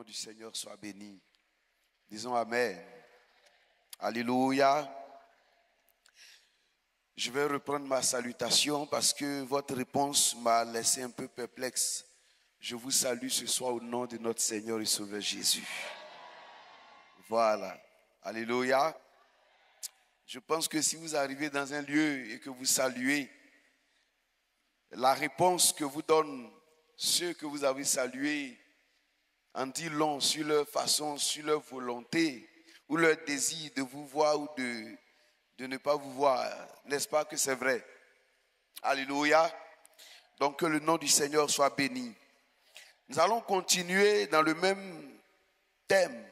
nom du Seigneur soit béni. Disons Amen. Alléluia. Je vais reprendre ma salutation parce que votre réponse m'a laissé un peu perplexe. Je vous salue ce soir au nom de notre Seigneur et Sauveur Jésus. Voilà. Alléluia. Je pense que si vous arrivez dans un lieu et que vous saluez, la réponse que vous donnent ceux que vous avez salués en dit long sur leur façon, sur leur volonté ou leur désir de vous voir ou de ne pas vous voir. N'est-ce pas que c'est vrai? Alléluia. Donc que le nom du Seigneur soit béni. Nous allons continuer dans le même thème.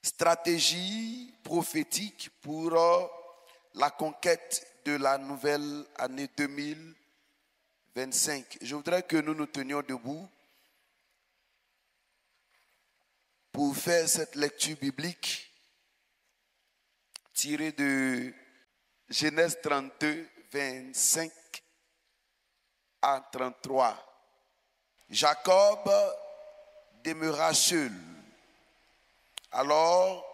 Stratégie prophétique pour la conquête de la nouvelle année 2025. Je voudrais que nous nous tenions debout pour faire cette lecture biblique tirée de Genèse 32, 25 à 33. Jacob demeura seul. Alors,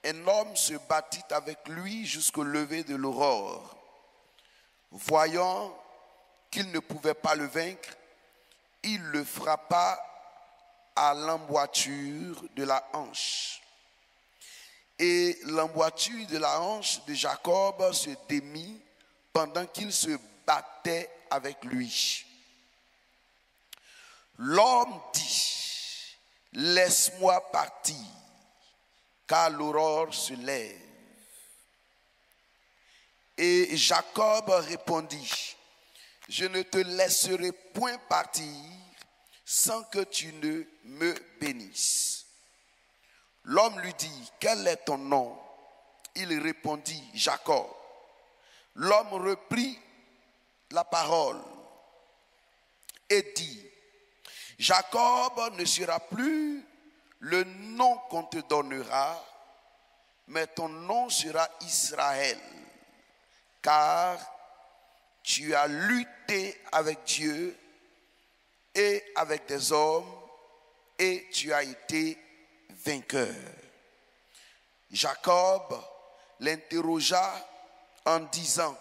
un homme se battit avec lui jusqu'au lever de l'aurore. Voyant qu'il ne pouvait pas le vaincre, il le frappa à l'emboîture de la hanche. Et l'emboîture de la hanche de Jacob se démit pendant qu'il se battait avec lui. L'homme dit: laisse-moi partir, car l'aurore se lève. Et Jacob répondit: je ne te laisserai point partir sans que tu ne me bénisses. L'homme lui dit: quel est ton nom? Il répondit: Jacob. L'homme reprit la parole et dit: Jacob ne sera plus le nom qu'on te donnera, mais ton nom sera Israël, car tu as lutté avec Dieu et avec des hommes, et tu as été vainqueur. Jacob l'interrogea en disant: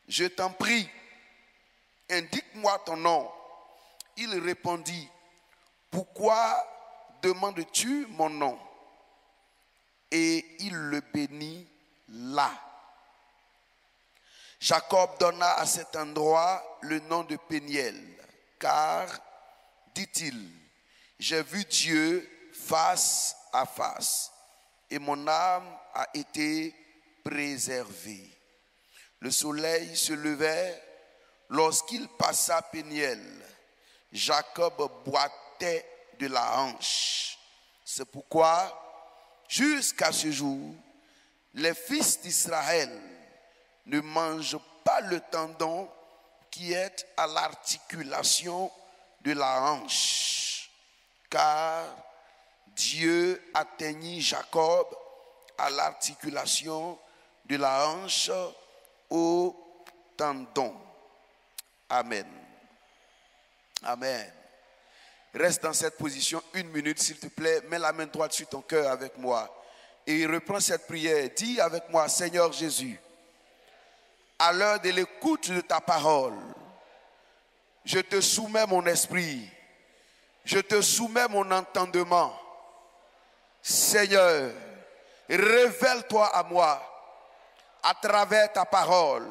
je t'en prie, indique-moi ton nom. Il répondit: pourquoi demandes-tu mon nom? Et il le bénit là. Jacob donna à cet endroit le nom de Péniel, car, dit-il, j'ai vu Dieu face à face, et mon âme a été préservée. Le soleil se levait lorsqu'il passa Péniel. Jacob boitait de la hanche. C'est pourquoi, jusqu'à ce jour, les fils d'Israël ne mangent pas le tendon qui est à l'articulation de la hanche, car Dieu atteignit Jacob à l'articulation de la hanche au tendon. Amen. Amen. Reste dans cette position 1 minute, s'il te plaît. Mets la main droite sur ton cœur avec moi. Et reprends cette prière. Dis avec moi: Seigneur Jésus, à l'heure de l'écoute de ta parole, je te soumets mon esprit. Je te soumets mon entendement. Seigneur, révèle-toi à moi à travers ta parole.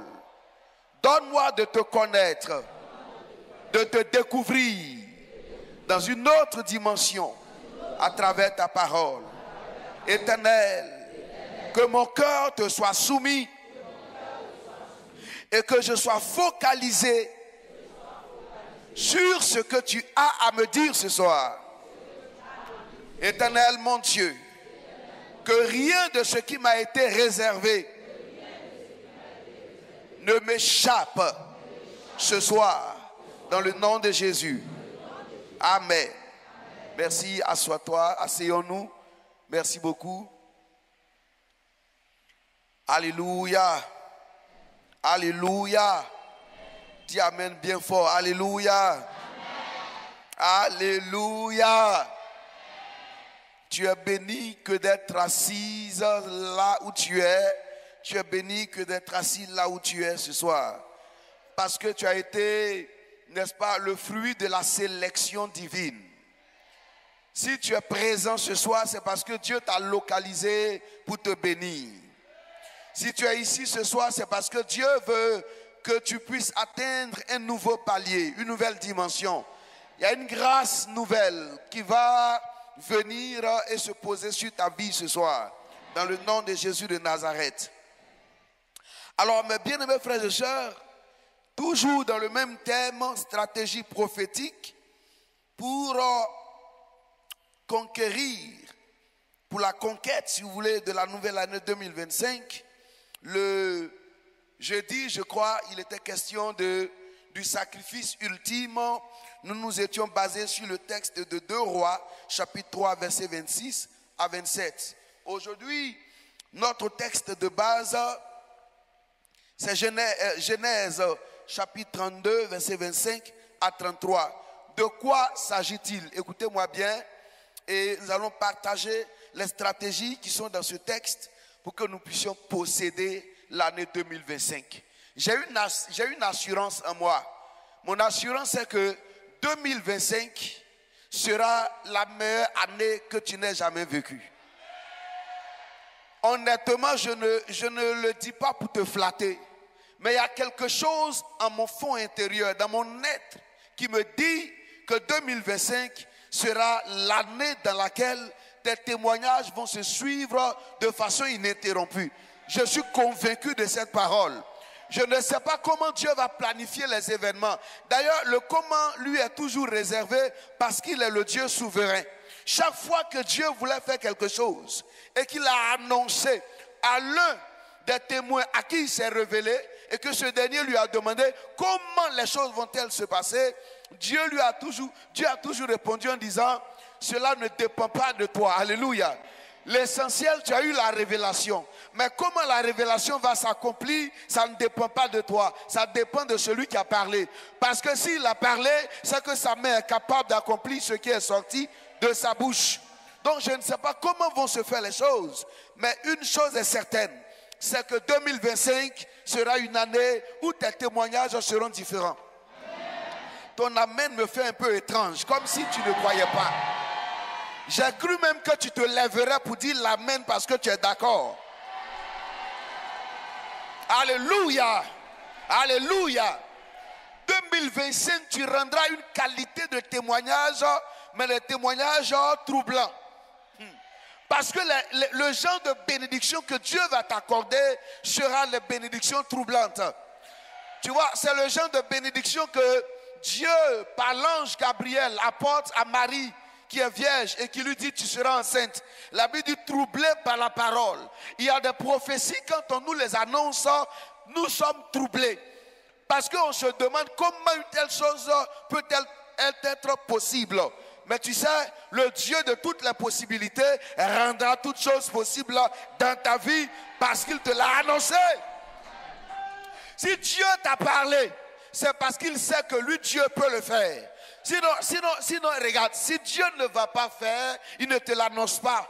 Donne-moi de te connaître, de te découvrir dans une autre dimension à travers ta parole. Éternel, que mon cœur te soit soumis et que je sois focalisé sur ce que tu as à me dire ce soir. Éternel mon Dieu, que rien de ce qui m'a été réservé ne m'échappe ce soir, dans le nom de Jésus. Amen. Merci, assois-toi, asseyons-nous. Merci beaucoup. Alléluia. Alléluia. Dis Amen bien fort. Alléluia. Amen. Alléluia. Tu es béni que d'être assise là où tu es. Tu es béni que d'être assis là où tu es ce soir. Parce que tu as été, n'est-ce pas, le fruit de la sélection divine. Si tu es présent ce soir, c'est parce que Dieu t'a localisé pour te bénir. Si tu es ici ce soir, c'est parce que Dieu veut que tu puisses atteindre un nouveau palier, une nouvelle dimension. Il y a une grâce nouvelle qui va venir et se poser sur ta vie ce soir, dans le nom de Jésus de Nazareth. Alors, mes bien-aimés frères et sœurs, toujours dans le même thème, stratégie prophétique, pour conquérir, pour la conquête, si vous voulez, de la nouvelle année 2025, le jeudi, je crois, il était question du sacrifice ultime. Nous nous étions basés sur le texte de 2 Rois, chapitre 3, versets 26 à 27. Aujourd'hui, notre texte de base, c'est Genèse, chapitre 32, versets 25 à 33. De quoi s'agit-il? Écoutez-moi bien et nous allons partager les stratégies qui sont dans ce texte pour que nous puissions posséder l'année 2025. J'ai une assurance en moi. Mon assurance, c'est que 2025 sera la meilleure année que tu n'aies jamais vécue. Honnêtement, je ne le dis pas pour te flatter, mais il y a quelque chose en mon fond intérieur, dans mon être, qui me dit que 2025 sera l'année dans laquelle tes témoignages vont se suivre de façon ininterrompue. Je suis convaincu de cette parole. Je ne sais pas comment Dieu va planifier les événements. D'ailleurs, le comment lui est toujours réservé parce qu'il est le Dieu souverain. Chaque fois que Dieu voulait faire quelque chose et qu'il a annoncé à l'un des témoins à qui il s'est révélé et que ce dernier lui a demandé comment les choses vont-elles se passer, Dieu a toujours répondu en disant cela ne dépend pas de toi. Alléluia. L'essentiel, tu as eu la révélation. Mais comment la révélation va s'accomplir, ça ne dépend pas de toi. Ça dépend de celui qui a parlé. Parce que s'il a parlé, c'est que sa main est capable d'accomplir ce qui est sorti de sa bouche. Donc je ne sais pas comment vont se faire les choses. Mais une chose est certaine, c'est que 2025 sera une année où tes témoignages seront différents. Ton amen me fait un peu étrange, comme si tu ne croyais pas. J'ai cru même que tu te lèverais pour dire l'amen parce que tu es d'accord. Alléluia. Alléluia. 2025, tu rendras une qualité de témoignage, mais des témoignages troublants. Parce que le genre de bénédiction que Dieu va t'accorder sera les bénédictions troublantes. Tu vois, c'est le genre de bénédiction que Dieu, par l'ange Gabriel, apporte à Marie, qui est vierge et qui lui dit tu seras enceinte. La Bible dit troublé par la parole. Il y a des prophéties, quand on nous les annonce, nous sommes troublés. Parce qu'on se demande comment une telle chose peut-elle être possible. Mais tu sais, le Dieu de toutes les possibilités rendra toutes choses possibles dans ta vie parce qu'il te l'a annoncé. Si Dieu t'a parlé, c'est parce qu'il sait que lui, Dieu peut le faire. Sinon, regarde, si Dieu ne va pas faire, il ne te l'annonce pas.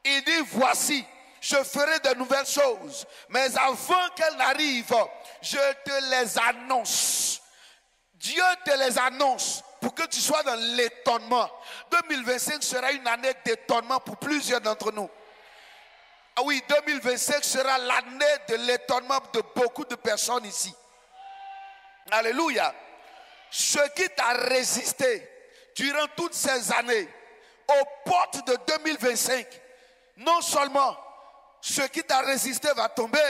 Il dit, voici, je ferai de nouvelles choses. Mais avant qu'elles n'arrivent, je te les annonce. Dieu te les annonce pour que tu sois dans l'étonnement. 2025 sera une année d'étonnement pour plusieurs d'entre nous. Ah oui, 2025 sera l'année de l'étonnement de beaucoup de personnes ici. Alléluia. Ce qui t'a résisté durant toutes ces années aux portes de 2025, non seulement ce qui t'a résisté va tomber,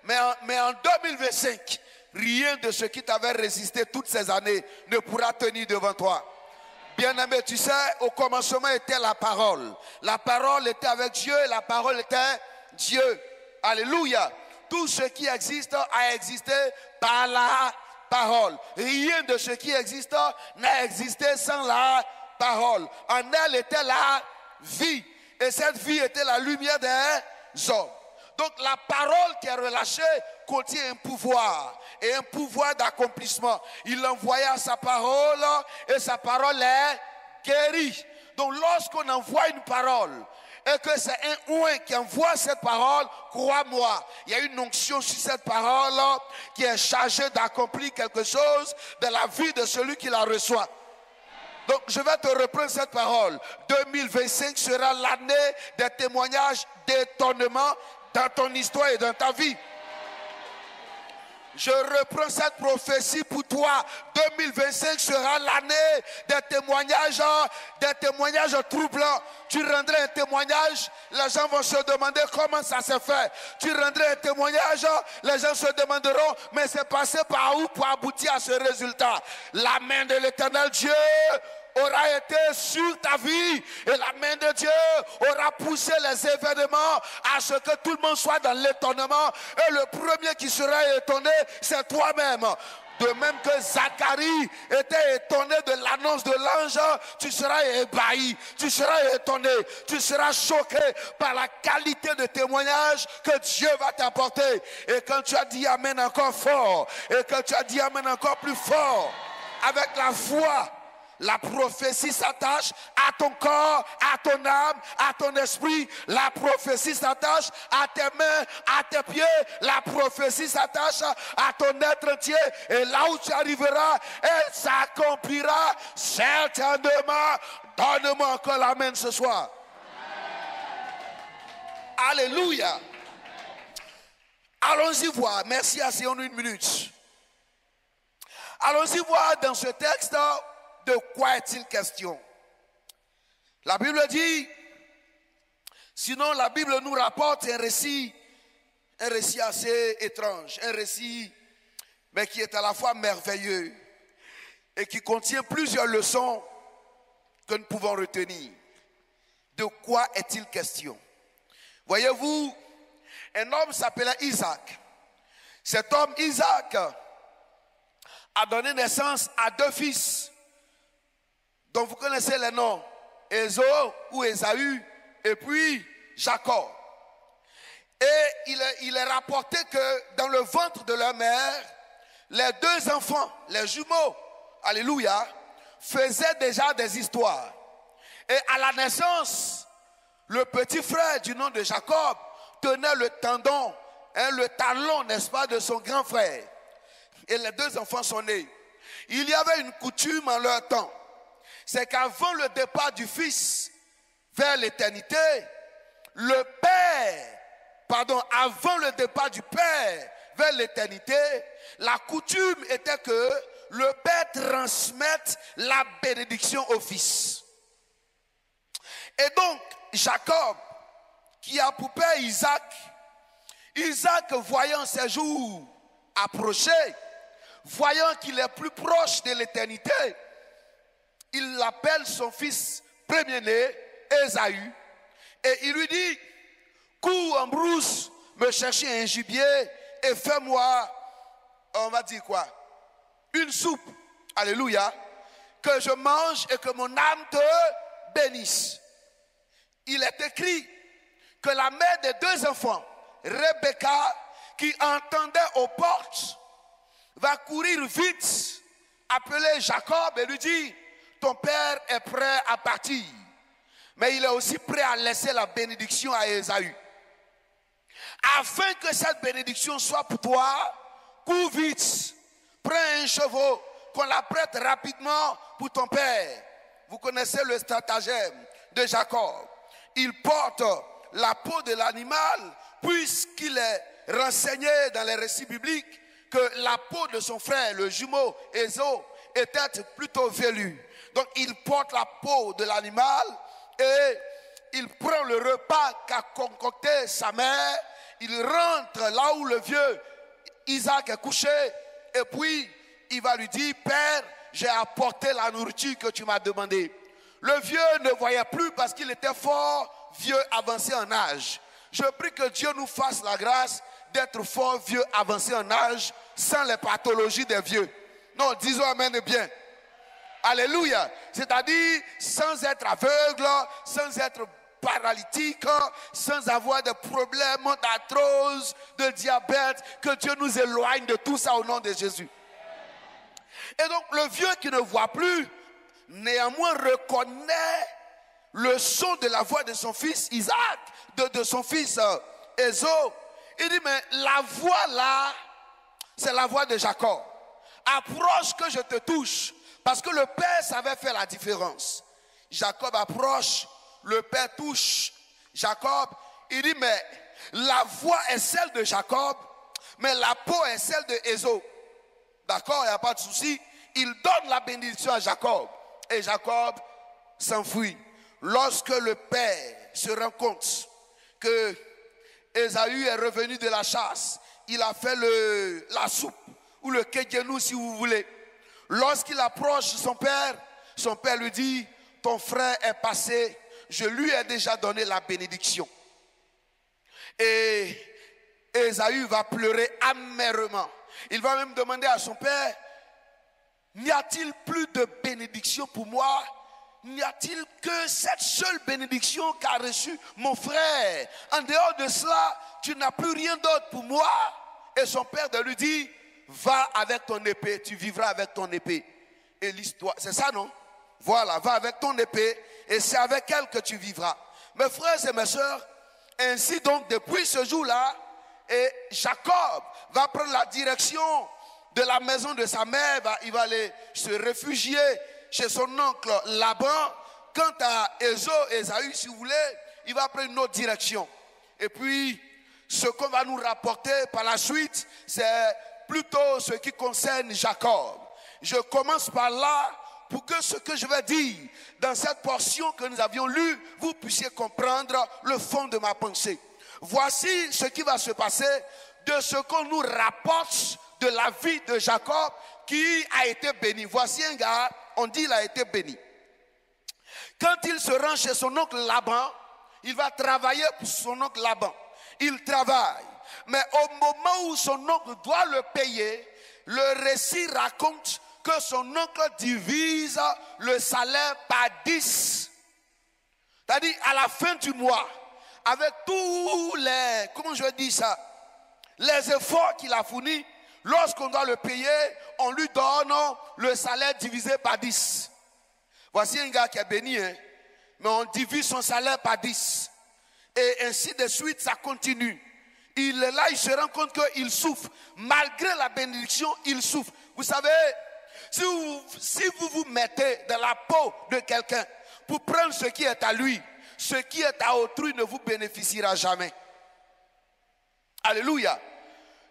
mais en 2025, rien de ce qui t'avait résisté toutes ces années ne pourra tenir devant toi. Bien-aimé, tu sais, au commencement était la parole. La parole était avec Dieu et la parole était Dieu. Alléluia. Tout ce qui existe a existé par la parole. Rien de ce qui existe n'a existé sans la parole. En elle était la vie. Et cette vie était la lumière des hommes. Donc la parole qui est relâchée contient un pouvoir et un pouvoir d'accomplissement. Il envoya sa parole et sa parole est guérie. Donc lorsqu'on envoie une parole et que c'est un ouin qui envoie cette parole, crois-moi, il y a une onction sur cette parole qui est chargée d'accomplir quelque chose dans la vie de celui qui la reçoit. Donc je vais te reprendre cette parole. 2025 sera l'année des témoignages d'étonnement dans ton histoire et dans ta vie. Je reprends cette prophétie pour toi. 2025 sera l'année des témoignages troublants. Tu rendrais un témoignage, les gens vont se demander comment ça s'est fait. Tu rendrais un témoignage, les gens se demanderont, mais c'est passé par où pour aboutir à ce résultat? La main de l'Éternel Dieu aura été sur ta vie et la main de Dieu aura poussé les événements à ce que tout le monde soit dans l'étonnement et le premier qui sera étonné c'est toi-même. De même que Zacharie était étonné de l'annonce de l'ange, tu seras ébahi, tu seras étonné, tu seras choqué par la qualité de témoignage que Dieu va t'apporter. Et quand tu as dit amen encore fort, et quand tu as dit amen encore plus fort, avec la foi, la prophétie s'attache à ton corps, à ton âme, à ton esprit. La prophétie s'attache à tes mains, à tes pieds. La prophétie s'attache à ton être entier. Et là où tu arriveras, elle s'accomplira certainement. Donne-moi encore l'amen ce soir. Alléluia. Allons-y voir. Merci, asseyons-nous une minute. Allons-y voir dans ce texte. De quoi est-il question? La Bible dit, sinon la Bible nous rapporte un récit assez étrange, un récit mais qui est à la fois merveilleux et qui contient plusieurs leçons que nous pouvons retenir. De quoi est-il question? Voyez-vous, un homme s'appelait Isaac. Cet homme Isaac a donné naissance à deux fils. Donc vous connaissez les noms, Ésaü ou Ésaü et puis Jacob. Et il est rapporté que dans le ventre de leur mère, les deux enfants, les jumeaux, alléluia, faisaient déjà des histoires. Et à la naissance, le petit frère du nom de Jacob tenait le tendon, le talon, n'est-ce pas, de son grand frère. Et les deux enfants sont nés. Il y avait une coutume en leur temps. C'est qu'avant le départ du fils vers l'éternité, avant le départ du père vers l'éternité, la coutume était que le père transmette la bénédiction au fils. Et donc, Jacob, qui a pour père Isaac voyant ses jours approcher, voyant qu'il est plus proche de l'éternité, il appelle son fils premier-né, Ésaü, et il lui dit, cours en brousse, me chercher un gibier et fais-moi, on va dire quoi, une soupe, alléluia, que je mange et que mon âme te bénisse. Il est écrit que la mère des deux enfants, Rebecca, qui entendait aux portes, va courir vite, appeler Jacob et lui dire, ton père est prêt à partir, mais il est aussi prêt à laisser la bénédiction à Ésaü. Afin que cette bénédiction soit pour toi, cours vite, prends un chevau, qu'on l'apprête rapidement pour ton père. Vous connaissez le stratagème de Jacob. Il porte la peau de l'animal, puisqu'il est renseigné dans les récits bibliques que la peau de son frère, le jumeau Ésaü, était plutôt velue. Donc il porte la peau de l'animal et il prend le repas qu'a concocté sa mère. Il rentre là où le vieux Isaac est couché et puis il va lui dire, Père, j'ai apporté la nourriture que tu m'as demandé. Le vieux ne voyait plus parce qu'il était fort vieux, avancé en âge. Je prie que Dieu nous fasse la grâce d'être fort vieux, avancé en âge, sans les pathologies des vieux. Non, disons amen bien. Alléluia. C'est-à-dire sans être aveugle, sans être paralytique, sans avoir de problèmes d'arthrose, de diabète. Que Dieu nous éloigne de tout ça au nom de Jésus. Et donc le vieux qui ne voit plus, néanmoins reconnaît le son de la voix de son fils Isaac, de son fils Ésaü. Il dit, mais la voix là, c'est la voix de Jacob. Approche que je te touche. Parce que le père savait faire la différence. Jacob approche, le père touche Jacob. Il dit, mais la voix est celle de Jacob, mais la peau est celle de Ésaü. D'accord, il n'y a pas de souci. Il donne la bénédiction à Jacob. Et Jacob s'enfuit. Lorsque le père se rend compte que Ésaü est revenu de la chasse, il a fait la soupe, ou le kégenou si vous voulez. Lorsqu'il approche son père lui dit, ton frère est passé, je lui ai déjà donné la bénédiction. Et Ésaü va pleurer amèrement. Il va même demander à son père, n'y a-t-il plus de bénédiction pour moi? N'y a-t-il que cette seule bénédiction qu'a reçue mon frère? En dehors de cela, tu n'as plus rien d'autre pour moi. Et son père lui dit, va avec ton épée, tu vivras avec ton épée. Et l'histoire, c'est ça non? Voilà, va avec ton épée et c'est avec elle que tu vivras. Mes frères et mes sœurs, ainsi donc depuis ce jour-là, et Jacob va prendre la direction de la maison de sa mère, il va aller se réfugier chez son oncle Laban. Quant à Ésaü, si vous voulez, il va prendre une autre direction. Et puis, ce qu'on va nous rapporter par la suite, c'est plutôt ce qui concerne Jacob. Je commence par là pour que ce que je vais dire dans cette portion que nous avions lue, vous puissiez comprendre le fond de ma pensée. Voici ce qui va se passer de ce qu'on nous rapporte de la vie de Jacob qui a été béni. Voici un gars, on dit il a été béni. Quand il se rend chez son oncle Laban, il va travailler pour son oncle Laban. Il travaille. Mais au moment où son oncle doit le payer, le récit raconte que son oncle divise le salaire par 10. C'est-à-dire à la fin du mois, avec tous les, comment je dis ça, les efforts qu'il a fournis, lorsqu'on doit le payer, on lui donne le salaire divisé par 10. Voici un gars qui est béni, hein? Mais on divise son salaire par 10. Et ainsi de suite, ça continue. Il est là, il se rend compte qu'il souffre. Malgré la bénédiction, il souffre. Vous savez, si vous vous mettez dans la peau de quelqu'un pour prendre ce qui est à lui, ce qui est à autrui ne vous bénéficiera jamais. Alléluia.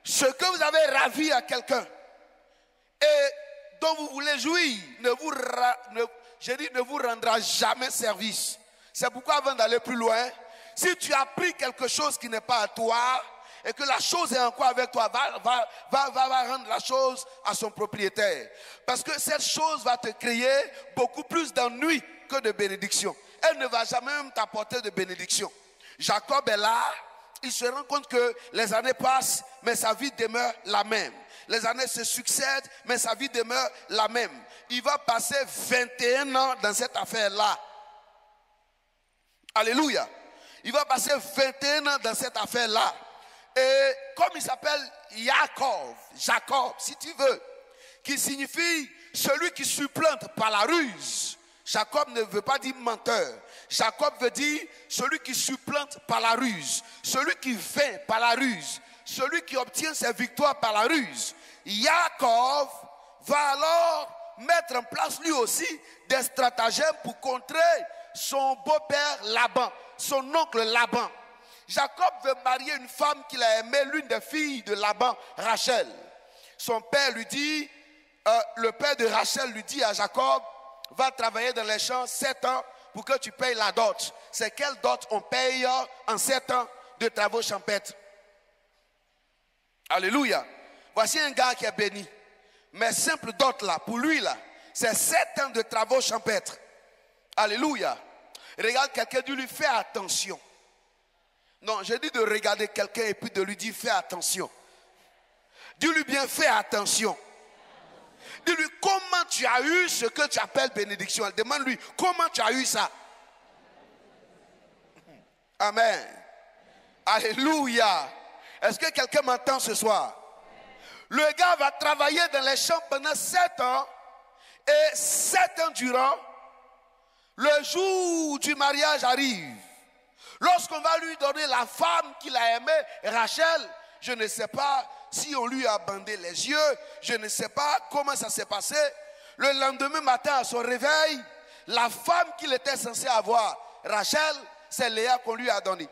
Ce que vous avez ravi à quelqu'un et dont vous voulez jouir ne vous rendra jamais service. C'est pourquoi avant d'aller plus loin, si tu as pris quelque chose qui n'est pas à toi et que la chose est encore avec toi, va rendre la chose à son propriétaire. Parce que cette chose va te créer beaucoup plus d'ennui que de bénédiction. Elle ne va jamais même t'apporter de bénédiction. Jacob est là, il se rend compte que les années passent, mais sa vie demeure la même. Les années se succèdent, mais sa vie demeure la même. Il va passer 21 ans dans cette affaire-là. Alléluia. Il va passer 21 ans dans cette affaire-là. Et comme il s'appelle Jacob, si tu veux, qui signifie celui qui supplante par la ruse. Jacob ne veut pas dire menteur. Jacob veut dire celui qui supplante par la ruse. Celui qui vainc par la ruse. Celui qui obtient ses victoires par la ruse. Jacob va alors mettre en place lui aussi des stratagèmes pour contrer son beau-père Laban, son oncle Laban. Jacob veut marier une femme qu'il a aimée, l'une des filles de Laban, Rachel. Son père lui dit, le père de Rachel lui dit à Jacob, va travailler dans les champs 7 ans pour que tu payes la dot. C'est quelle dot on paye en 7 ans de travaux champêtres? Alléluia. Voici un gars qui est béni. Mais simple dot là, pour lui là, c'est 7 ans de travaux champêtres. Alléluia. Regarde quelqu'un, dis-lui, fais attention. Non, j'ai dit de regarder quelqu'un et puis de lui dire, fais attention. Dis-lui bien, fais attention. Dis-lui, comment tu as eu ce que tu appelles bénédiction? Demande-lui, comment tu as eu ça? Amen. Alléluia. Est-ce que quelqu'un m'entend ce soir? Le gars va travailler dans les champs pendant 7 ans. Et 7 ans durant, le jour du mariage arrive. Lorsqu'on va lui donner la femme qu'il a aimée, Rachel, je ne sais pas si on lui a bandé les yeux, je ne sais pas comment ça s'est passé. Le lendemain matin, à son réveil, la femme qu'il était censé avoir, Rachel, c'est Léa qu'on lui a donnée.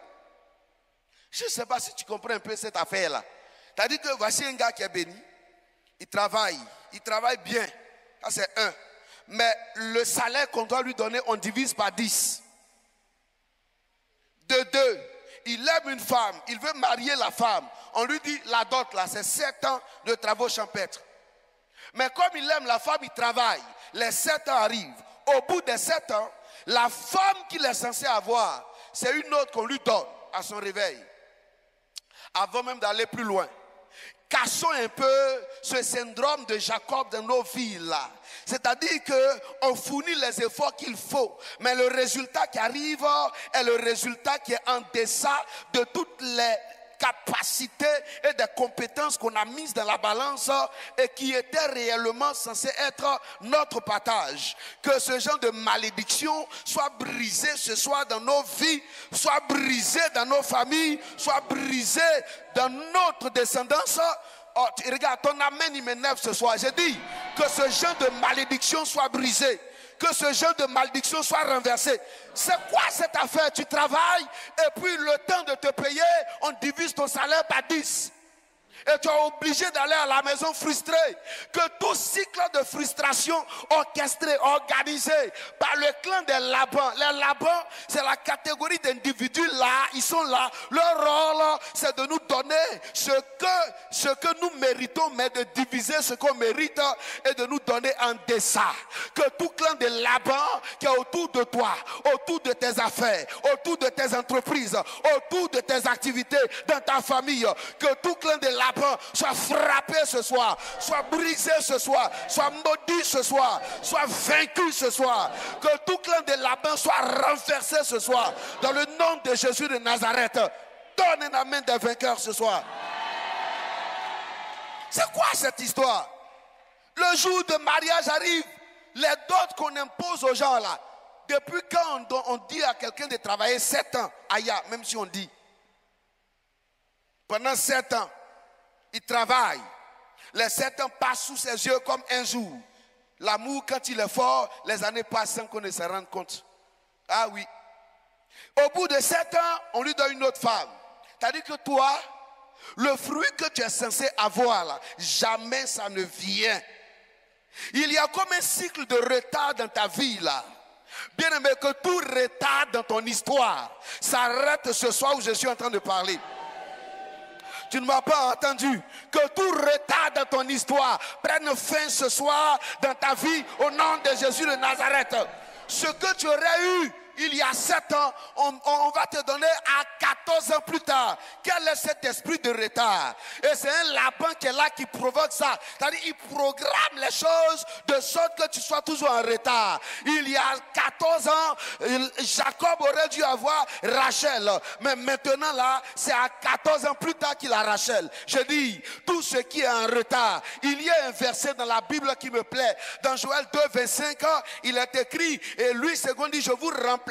Je ne sais pas si tu comprends un peu cette affaire-là. C'est-à-dire que voici un gars qui est béni, il travaille bien, ça c'est un. Mais le salaire qu'on doit lui donner, on divise par 10. De 2, il aime une femme, il veut marier la femme. On lui dit la dot là, c'est 7 ans de travaux champêtres. Mais comme il aime la femme, il travaille. Les 7 ans arrivent. Au bout des 7 ans, la femme qu'il est censé avoir, c'est une autre qu'on lui donne à son réveil. Avant même d'aller plus loin, cassons un peu ce syndrome de Jacob dans nos vies là. C'est-à-dire qu'on fournit les efforts qu'il faut, mais le résultat qui arrive est le résultat qui est en deçà de toutes les capacités et des compétences qu'on a mises dans la balance et qui étaient réellement censées être notre partage. Que ce genre de malédiction soit brisé ce soir dans nos vies, soit brisé dans nos familles, soit brisé dans notre descendance. Oh, regarde, ton amen il m'énerve ce soir. J'ai dit que ce genre de malédiction soit brisé, que ce genre de malédiction soit renversé. C'est quoi cette affaire? Tu travailles et puis le temps de te payer, on divise ton salaire par 10. Et tu es obligé d'aller à la maison frustré. Que tout cycle de frustration orchestré, organisé par le clan des Laban. Les Laban, c'est la catégorie d'individus là, ils sont là. Leur rôle, c'est de nous donner ce que nous méritons, mais de diviser ce qu'on mérite et de nous donner en deçà. Que tout clan de Laban qui est autour de toi, autour de tes affaires, autour de tes entreprises, autour de tes activités, dans ta famille, que tout clan de Laban soit frappé ce soir, soit brisé ce soir, soit maudit ce soir, soit vaincu ce soir. Que tout clan de Laban soit renversé ce soir. Dans le nom de Jésus de Nazareth, donne un amen des vainqueurs ce soir. C'est quoi cette histoire? Le jour de mariage arrive, les dots qu'on impose aux gens là. Depuis quand on dit à quelqu'un de travailler 7 ans, aïe, même si on dit, pendant 7 ans, il travaille. Les 7 ans passent sous ses yeux comme un jour. L'amour, quand il est fort, les années passent sans qu'on ne se rende compte. Ah oui. Au bout de 7 ans, on lui donne une autre femme. C'est-à-dire que toi, le fruit que tu es censé avoir là, jamais ça ne vient. Il y a comme un cycle de retard dans ta vie là. Bien aimé, que tout retard dans ton histoire s'arrête ce soir où je suis en train de parler. Tu ne m'as pas entendu. Que tout retard dans ton histoire prenne fin ce soir dans ta vie au nom de Jésus de Nazareth. Ce que tu aurais eu il y a 7 ans, on va te donner à 14 ans plus tard. Quel est cet esprit de retard? Et c'est un lapin qui est là qui provoque ça. C'est-à-dire il programme les choses de sorte que tu sois toujours en retard. Il y a 14 ans, Jacob aurait dû avoir Rachel. Mais maintenant là, c'est à 14 ans plus tard qu'il a Rachel. Je dis, tout ce qui est en retard. Il y a un verset dans la Bible qui me plaît. Dans Joël 2, 25, il est écrit, et lui, second dit, je vous remplacerai.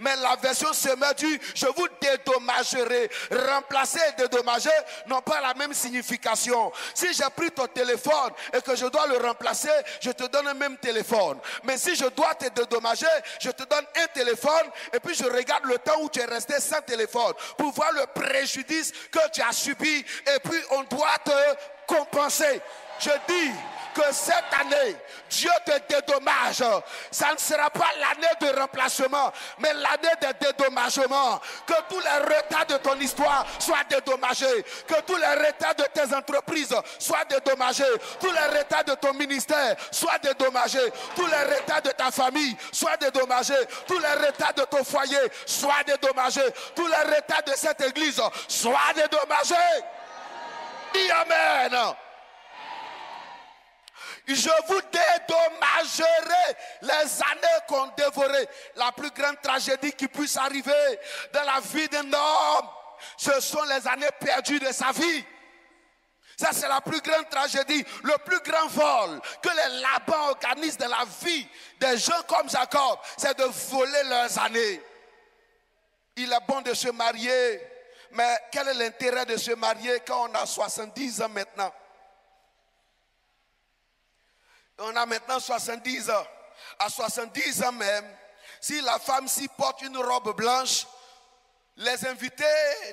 Mais la version Semeur dit, je vous dédommagerai. Remplacer et dédommager n'ont pas la même signification. Si j'ai pris ton téléphone et que je dois le remplacer, je te donne le même téléphone. Mais si je dois te dédommager, je te donne un téléphone et puis je regarde le temps où tu es resté sans téléphone pour voir le préjudice que tu as subi et puis on doit te compenser. Je dis que cette année, Dieu te dédommage. Ça ne sera pas l'année de remplacement, mais l'année de dédommagement. Que tous les retards de ton histoire soient dédommagés. Que tous les retards de tes entreprises soient dédommagés. Tous les retards de ton ministère soient dédommagés. Tous les retards de ta famille soient dédommagés. Tous les retards de ton foyer soient dédommagés. Tous les retards de cette église soient dédommagés. Dis Amen. Je vous dédommagerai les années qu'on dévorait. La plus grande tragédie qui puisse arriver dans la vie d'un homme, ce sont les années perdues de sa vie. Ça, c'est la plus grande tragédie, le plus grand vol que les Laban organisent dans la vie des gens comme Jacob, c'est de voler leurs années. Il est bon de se marier, mais quel est l'intérêt de se marier quand on a 70 ans maintenant? On a maintenant 70 ans. À 70 ans même, si la femme s'y porte une robe blanche, les invités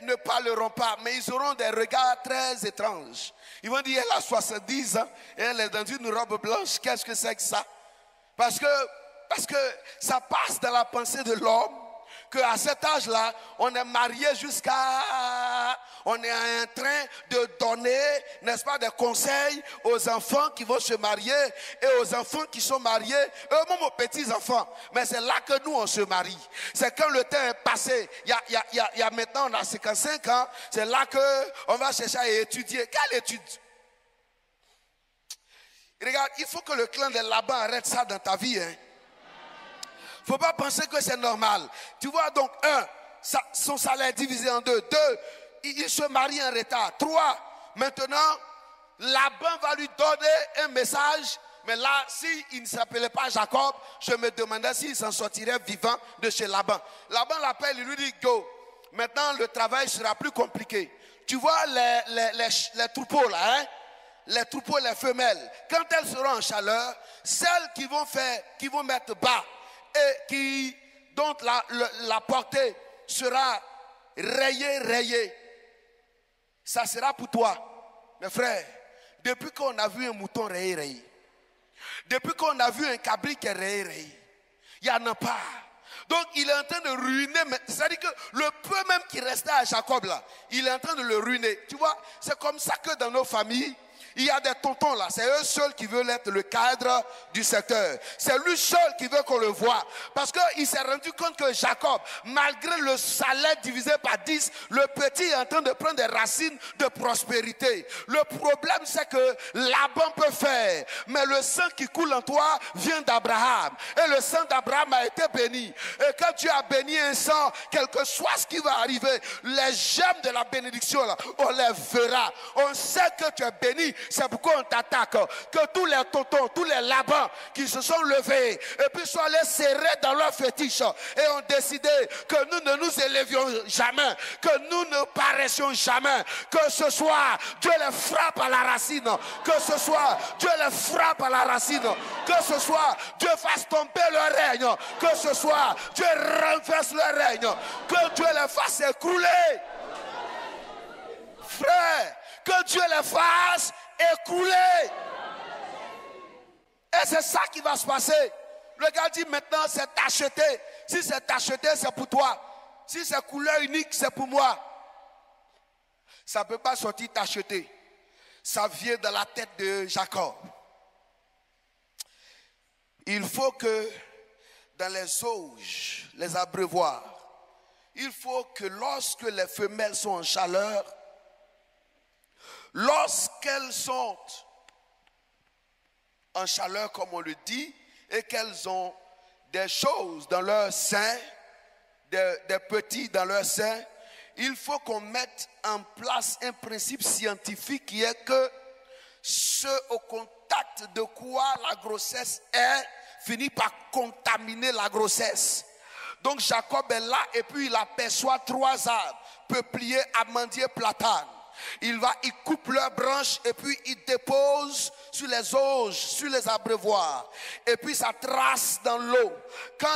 ne parleront pas, mais ils auront des regards très étranges. Ils vont dire, elle a 70 ans et elle est dans une robe blanche. Qu'est-ce que c'est que ça? Parce que ça passe dans la pensée de l'homme qu'à cet âge-là, on est marié on est en train de donner, n'est-ce pas, des conseils aux enfants qui vont se marier et aux enfants qui sont mariés, eux-mêmes aux petits-enfants. Mais c'est là que nous, on se marie. C'est quand le temps est passé, il y a maintenant, on a 55 ans, c'est là qu'on va chercher à étudier. Quelle étude? Regarde, il faut que le clan de Laban arrête ça dans ta vie, hein. Il ne faut pas penser que c'est normal. Tu vois, donc, son salaire est divisé en deux. Deux, il se marie en retard. Trois, maintenant, Laban va lui donner un message. Mais là, s'il ne s'appelait pas Jacob, je me demandais s'il s'en sortirait vivant de chez Laban. Laban l'appelle, il lui dit, go, maintenant le travail sera plus compliqué. Tu vois les troupeaux là, hein? Les troupeaux, les femelles, quand elles seront en chaleur, celles qui vont mettre bas, et dont la portée sera rayée, ça sera pour toi. Mes frères, depuis qu'on a vu un mouton rayé, depuis qu'on a vu un cabri qui est rayé, il n'y en a pas. Donc il est en train de ruiner, c'est-à-dire que le peu même qui restait à Jacob là, il est en train de le ruiner. Tu vois, c'est comme ça que dans nos familles, il y a des tontons là, c'est eux seuls qui veulent être le cadre du secteur. C'est lui seul qui veut qu'on le voit. Parce qu'il s'est rendu compte que Jacob, malgré le salaire divisé par 10, le petit est en train de prendre des racines de prospérité. Le problème c'est que Laban peut faire, mais le sang qui coule en toi vient d'Abraham. Et le sang d'Abraham a été béni. Et quand Dieu a béni un sang, quel que soit ce qui va arriver, les gemmes de la bénédiction là, on les verra. On sait que tu es béni. C'est pourquoi on t'attaque. Que tous les tontons, tous les Labans qui se sont levés et puis sont allés serrer dans leur fétiche et ont décidé que nous ne nous élevions jamais, que nous ne paraissions jamais, que ce soit Dieu les frappe à la racine, que ce soit Dieu les frappe à la racine, que ce soit Dieu fasse tomber leur règne, que ce soit Dieu renverse leur règne, que Dieu les fasse écrouler. Frère, que Dieu les fasse écrouler. Et c'est ça qui va se passer. Le gars dit maintenant c'est acheté. Si c'est acheté, c'est pour toi. Si c'est couleur unique, c'est pour moi. Ça ne peut pas sortir t'acheter. Ça vient de la tête de Jacob. Il faut que dans les auges, les abreuvoirs, il faut que lorsque les femelles sont en chaleur, lorsqu'elles sont en chaleur, comme on le dit, et qu'elles ont des choses dans leur sein, des petits dans leur sein, il faut qu'on mette en place un principe scientifique qui est que ce au contact de quoi la grossesse est, finit par contaminer la grossesse. Donc Jacob est là et puis il aperçoit 3 arbres, peuplier, amandier, platane. Il coupe leurs branches et puis il dépose sur les auges, sur les abreuvoirs. Et puis ça trace dans l'eau. Quand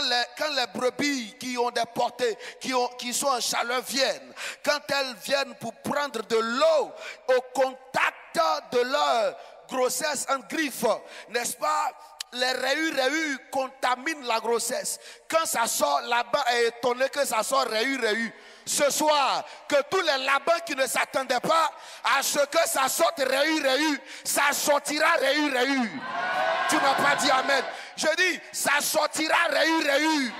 les brebis qui ont des portées, qui sont en chaleur viennent, quand elles viennent pour prendre de l'eau au contact de leur grossesse en griffe, n'est-ce pas? Les rayures contaminent la grossesse. Quand ça sort, là-bas est étonné que ça sort rayures. Ce soir, que tous les Labans qui ne s'attendaient pas à ce que ça sorte rayures, ça sortira rayures. Tu m'as pas dit amen. Je dis, ça sortira rayures.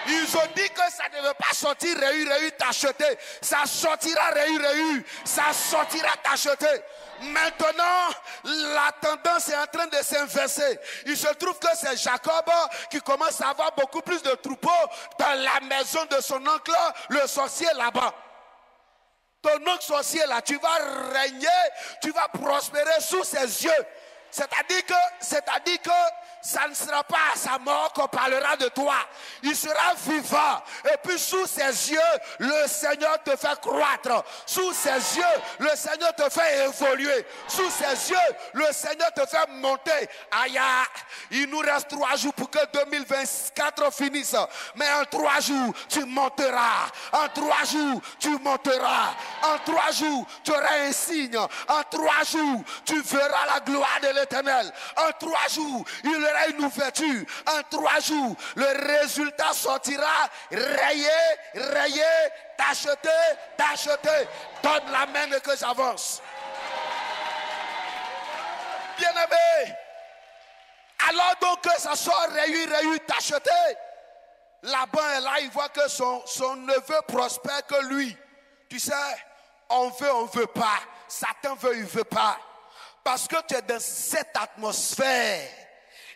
Ils ont dit que ça ne veut pas sortir Réu, t'acheter. Ça sortira Réu, ça sortira t'acheter. Maintenant, la tendance est en train de s'inverser. Il se trouve que c'est Jacob qui commence à avoir beaucoup plus de troupeaux dans la maison de son oncle, le sorcier là-bas. Ton oncle sorcier là, tu vas régner, tu vas prospérer sous ses yeux. C'est-à-dire que ça ne sera pas à sa mort qu'on parlera de toi. Il sera vivant. Et puis sous ses yeux, le Seigneur te fait croître. Sous ses yeux, le Seigneur te fait évoluer. Sous ses yeux, le Seigneur te fait monter. Aïe, il nous reste 3 jours pour que 2024 finisse. Mais en 3 jours, tu monteras. En 3 jours, tu monteras. En 3 jours, tu auras un signe. En 3 jours, tu verras la gloire de l'Éternel. En 3 jours, il y aura une ouverture. En 3 jours, le résultat sortira. Rayé, t'acheter. Donne la main et que j'avance. Bien-aimé, alors donc que ça sort Réu, t'acheter. Laban est là, il voit que son neveu prospère que lui. Tu sais, on veut pas. Satan veut, il veut pas. Parce que tu es dans cette atmosphère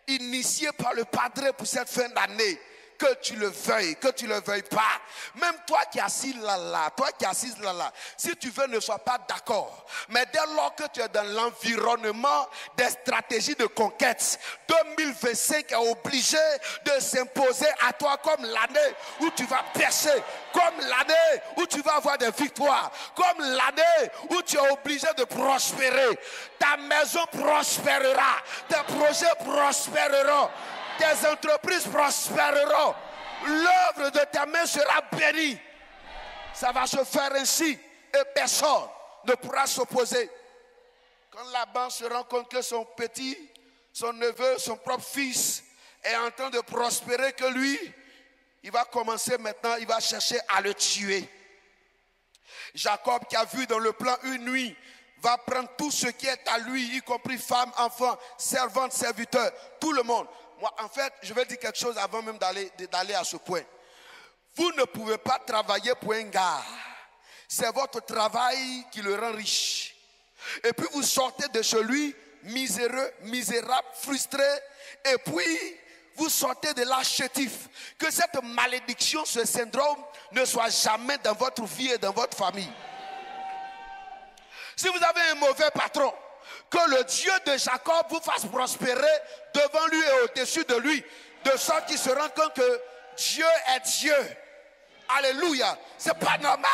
initiée par le Padre pour cette fin d'année. Que tu le veuilles pas. Même toi qui es assis là, si tu veux, ne sois pas d'accord. Mais dès lors que tu es dans l'environnement des stratégies de conquête, 2025 est obligé de s'imposer à toi comme l'année où tu vas percer, comme l'année où tu vas avoir des victoires, comme l'année où tu es obligé de prospérer. Ta maison prospérera, tes projets prospéreront. Tes entreprises prospéreront. L'œuvre de ta main sera bénie. Ça va se faire ainsi. Et personne ne pourra s'opposer. Quand Laban se rend compte que son neveu, son propre fils est en train de prospérer que lui, il va commencer maintenant, il va chercher à le tuer. Jacob qui a vu dans le plan une nuit, va prendre tout ce qui est à lui, y compris femmes, enfants, servantes, serviteurs, tout le monde. Moi, en fait, je vais dire quelque chose avant même d'aller à ce point. Vous ne pouvez pas travailler pour un gars. C'est votre travail qui le rend riche. Et puis vous sortez de chez lui, misérable, frustré. Et puis, vous sortez de là chétif. Que cette malédiction, ce syndrome, ne soit jamais dans votre vie et dans votre famille. Si vous avez un mauvais patron, que le Dieu de Jacob vous fasse prospérer devant lui et au-dessus de lui, de sorte qu'il se rend compte que Dieu est Dieu. Alléluia. C'est pas normal.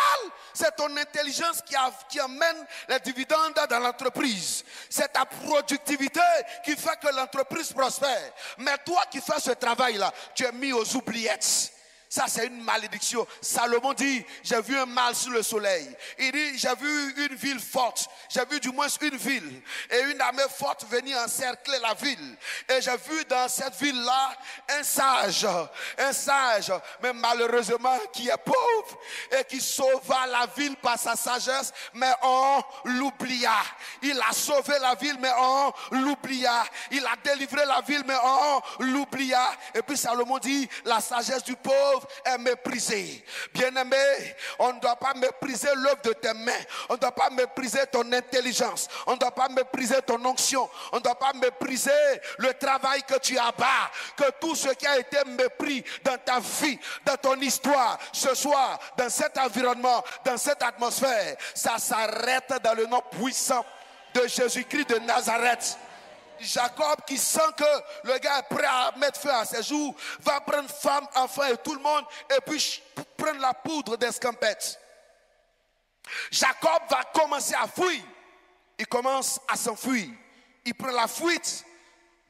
C'est ton intelligence qui amène les dividendes dans l'entreprise. C'est ta productivité qui fait que l'entreprise prospère. Mais toi qui fais ce travail-là, tu es mis aux oubliettes. Ça, c'est une malédiction. Salomon dit, j'ai vu un mal sous le soleil. Il dit, j'ai vu une ville forte. J'ai vu du moins une ville. Et une armée forte venir encercler la ville. Et j'ai vu dans cette ville-là un sage, mais malheureusement qui est pauvre et qui sauva la ville par sa sagesse, mais on l'oublia. Il a sauvé la ville, mais on l'oublia. Il a délivré la ville, mais on l'oublia. Et puis Salomon dit, la sagesse du pauvre est méprisée. Bien-aimé, on ne doit pas mépriser l'œuvre de tes mains. On ne doit pas mépriser ton intelligence. On ne doit pas mépriser ton onction. On ne doit pas mépriser le travail que tu abats. Que tout ce qui a été mépris dans ta vie, dans ton histoire, ce soir, dans cet environnement, dans cette atmosphère, ça s'arrête dans le nom puissant de Jésus-Christ de Nazareth. Jacob qui sent que le gars est prêt à mettre fin à ses jours, va prendre femme, enfant et tout le monde et puis prendre la poudre d'escampette. Jacob va commencer à fuir. Il commence à s'enfuir. Il prend la fuite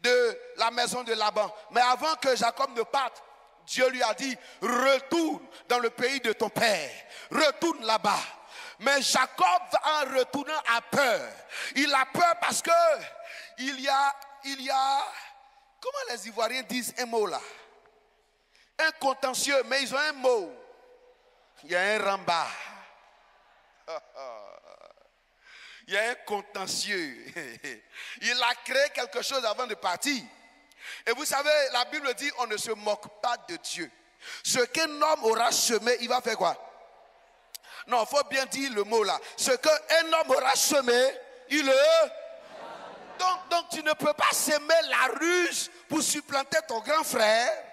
de la maison de Laban. Mais avant que Jacob ne parte, Dieu lui a dit, retourne dans le pays de ton père. Retourne là-bas. Mais Jacob, en retournant, a peur. Il a peur parce que il y a, comment les Ivoiriens disent un mot là? Un contentieux, mais ils ont un mot. Il y a un ramba. Il y a un contentieux. Il a créé quelque chose avant de partir. Et vous savez, la Bible dit, on ne se moque pas de Dieu. Ce qu'un homme aura semé, il va faire quoi? Non, il faut bien dire le mot là. Ce qu'un homme aura semé, il le... Donc tu ne peux pas s'aimer la ruse pour supplanter ton grand frère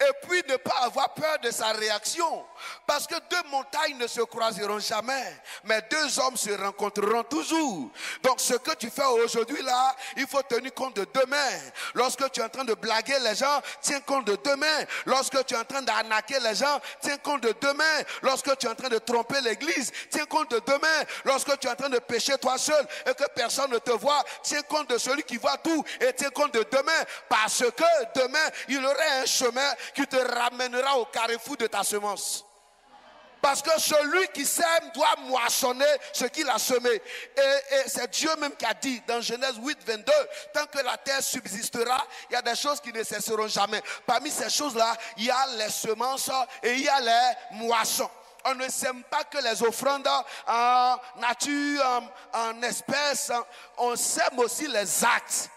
et puis ne pas avoir peur de sa réaction. Parce que deux montagnes ne se croiseront jamais, mais deux hommes se rencontreront toujours. Donc ce que tu fais aujourd'hui là, il faut tenir compte de demain. Lorsque tu es en train de blaguer les gens, tiens compte de demain. Lorsque tu es en train d'arnaquer les gens, tiens compte de demain. Lorsque tu es en train de tromper l'église, tiens compte de demain. Lorsque tu es en train de pécher toi seul et que personne ne te voit, tiens compte de celui qui voit tout et tiens compte de demain. Parce que demain, il y aurait un chemin qui te ramènera au carrefour de ta semence. Parce que celui qui sème doit moissonner ce qu'il a semé. Et c'est Dieu même qui a dit dans Genèse 8, 22, tant que la terre subsistera, il y a des choses qui ne cesseront jamais. Parmi ces choses-là, il y a les semences et il y a les moissons. On ne sème pas que les offrandes en nature, en espèces, on sème aussi les actes.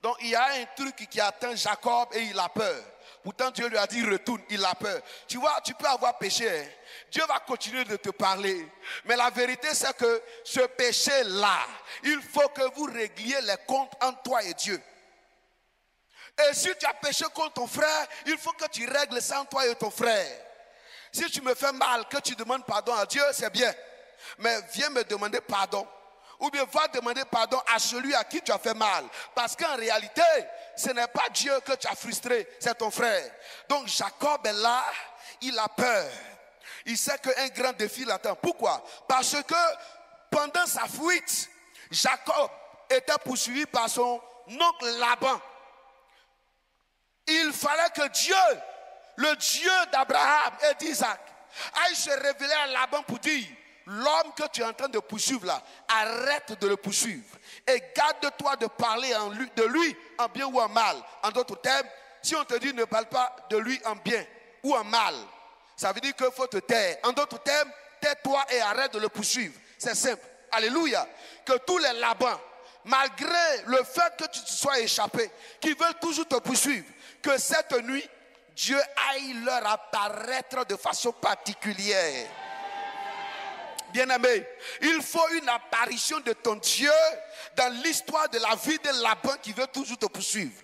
Donc il y a un truc qui atteint Jacob et il a peur. Pourtant Dieu lui a dit retourne, il a peur. Tu vois, tu peux avoir péché, hein? Dieu va continuer de te parler. Mais la vérité c'est que ce péché-là, il faut que vous régliez les comptes entre toi et Dieu. Et si tu as péché contre ton frère, il faut que tu règles ça entre toi et ton frère. Si tu me fais mal, que tu demandes pardon à Dieu, c'est bien. Mais viens me demander pardon. Ou bien va demander pardon à celui à qui tu as fait mal. Parce qu'en réalité, ce n'est pas Dieu que tu as frustré, c'est ton frère. Donc Jacob est là, il a peur. Il sait qu'un grand défi l'attend. Pourquoi? Parce que pendant sa fuite, Jacob était poursuivi par son oncle Laban. Il fallait que Dieu, le Dieu d'Abraham et d'Isaac, aille se révéler à Laban pour dire: l'homme que tu es en train de poursuivre là, arrête de le poursuivre. Et garde-toi de parler de lui en bien ou en mal. En d'autres termes, si on te dit ne parle pas de lui en bien ou en mal, ça veut dire qu'il faut te taire. En d'autres termes, tais-toi et arrête de le poursuivre. C'est simple. Alléluia. Que tous les Labans, malgré le fait que tu te sois échappé, qui veulent toujours te poursuivre, que cette nuit, Dieu aille leur apparaître de façon particulière. Bien-aimé, il faut une apparition de ton Dieu dans l'histoire de la vie de Laban qui veut toujours te poursuivre.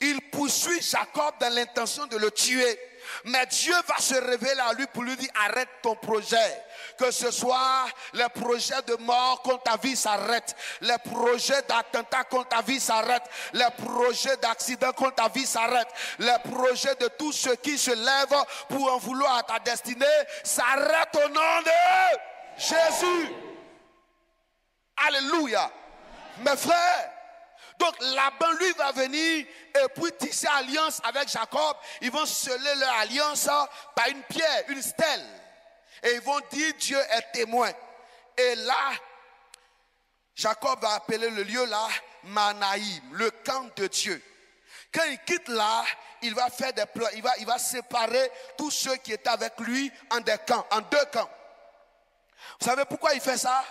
Il poursuit Jacob dans l'intention de le tuer. Mais Dieu va se révéler à lui pour lui dire: arrête ton projet. Que ce soit les projets de mort contre ta vie s'arrêtent. Les projets d'attentat contre ta vie s'arrêtent. Les projets d'accident contre ta vie s'arrêtent. Les projets de tout ce qui se lève pour en vouloir à ta destinée s'arrêtent au nom de Jésus. Alléluia. Mes frères, donc Laban lui va venir et puis tisser alliance avec Jacob. Ils vont sceller leur alliance par une pierre, une stèle. Et ils vont dire: Dieu est témoin. Et là, Jacob va appeler le lieu là Manaïm, le camp de Dieu. Quand il quitte là, il va faire des plans. Il va séparer tous ceux qui étaient avec lui en des camps, en deux camps. Vous savez pourquoi il fait ça?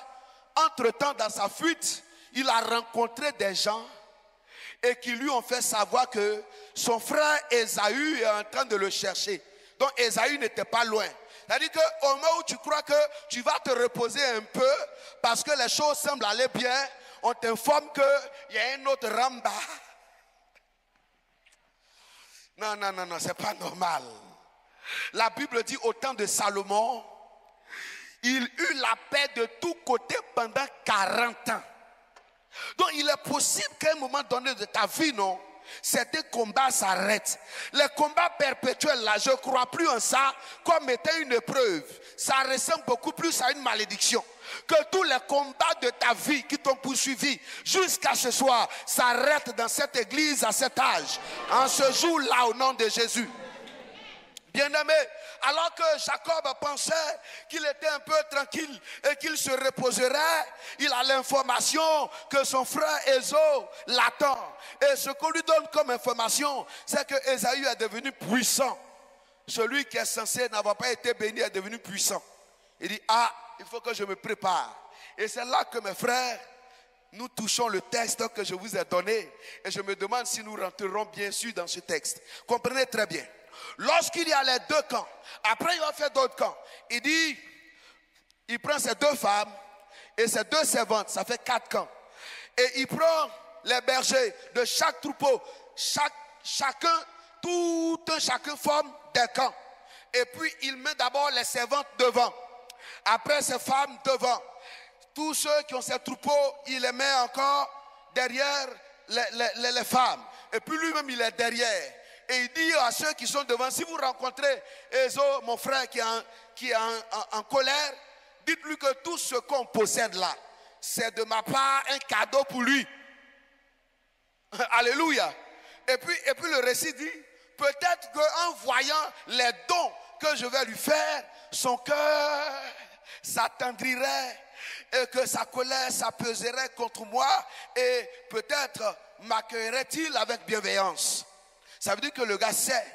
Entre-temps, dans sa fuite, il a rencontré des gens et qui lui ont fait savoir que son frère Ésaü est en train de le chercher. Donc Ésaü n'était pas loin. C'est-à-dire qu'au moment où tu crois que tu vas te reposer un peu parce que les choses semblent aller bien, on t'informe qu'il y a un autre Ramba. Non, c'est pas normal. La Bible dit au temps de Salomon, il eut la paix de tous côtés pendant 40 ans. Donc il est possible qu'à un moment donné de ta vie, non, certains combats s'arrêtent. Les combats perpétuels là, je ne crois plus en ça comme étant une épreuve. Ça ressemble beaucoup plus à une malédiction. Que tous les combats de ta vie qui t'ont poursuivi jusqu'à ce soir s'arrêtent dans cette église à cet âge. En ce jour-là, au nom de Jésus. Bien-aimé, alors que Jacob pensait qu'il était un peu tranquille et qu'il se reposerait, il a l'information que son frère Ésaü l'attend. Et ce qu'on lui donne comme information, c'est que Ésaü est devenu puissant. Celui qui est censé n'avoir pas été béni est devenu puissant. Il dit: ah, il faut que je me prépare. Et c'est là que mes frères, nous touchons le texte que je vous ai donné et je me demande si nous rentrerons bien sûr dans ce texte. Comprenez très bien. Lorsqu'il y a les deux camps, après il va faire d'autres camps. Il dit, il prend ces deux femmes et ces deux servantes, ça fait 4 camps. Et il prend les bergers de chaque troupeau, chacun forme des camps. Et puis il met d'abord les servantes devant. Après ces femmes devant. Tous ceux qui ont ces troupeaux, il les met encore derrière les femmes. Et puis lui-même il est derrière. Et il dit à ceux qui sont devant, si vous rencontrez Ésaü, mon frère qui est en colère, dites-lui que tout ce qu'on possède là, c'est de ma part un cadeau pour lui. Alléluia. Et puis le récit dit, peut-être qu'en voyant les dons que je vais lui faire, son cœur s'attendrirait et que sa colère s'apaiserait contre moi et peut-être m'accueillerait-il avec bienveillance. Ça veut dire que le gars sait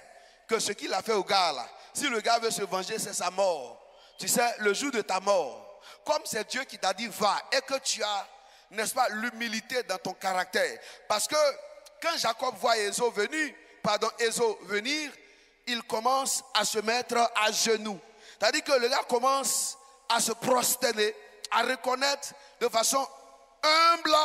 que ce qu'il a fait au gars là, si le gars veut se venger, c'est sa mort. Tu sais, le jour de ta mort, comme c'est Dieu qui t'a dit va et que tu as, n'est-ce pas, l'humilité dans ton caractère. Parce que quand Jacob voit Ésaü venir, il commence à se mettre à genoux. C'est-à-dire que le gars commence à se prosterner, à reconnaître de façon humble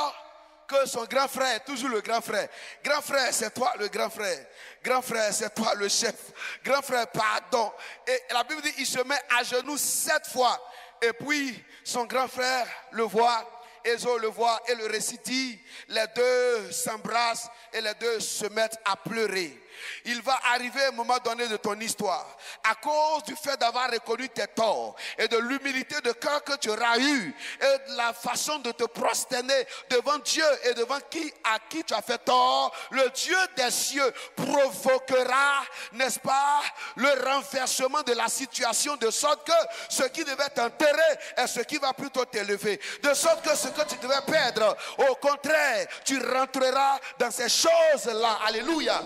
que son grand frère, toujours le grand frère. Grand frère, c'est toi le grand frère. Grand frère, c'est toi le chef. Grand frère, pardon. Et la Bible dit, il se met à genoux 7 fois. Et puis, son grand frère le voit. Ésaü le voit et le récit dit, les deux s'embrassent et les deux se mettent à pleurer. Il va arriver à un moment donné de ton histoire, à cause du fait d'avoir reconnu tes torts et de l'humilité de cœur que tu auras eu et de la façon de te prosterner devant Dieu et devant à qui tu as fait tort, le Dieu des cieux provoquera, n'est-ce pas, le renversement de la situation de sorte que ce qui devait t'enterrer est ce qui va plutôt t'élever. De sorte que ce que tu devais perdre, au contraire, tu rentreras dans ces choses-là. Alléluia.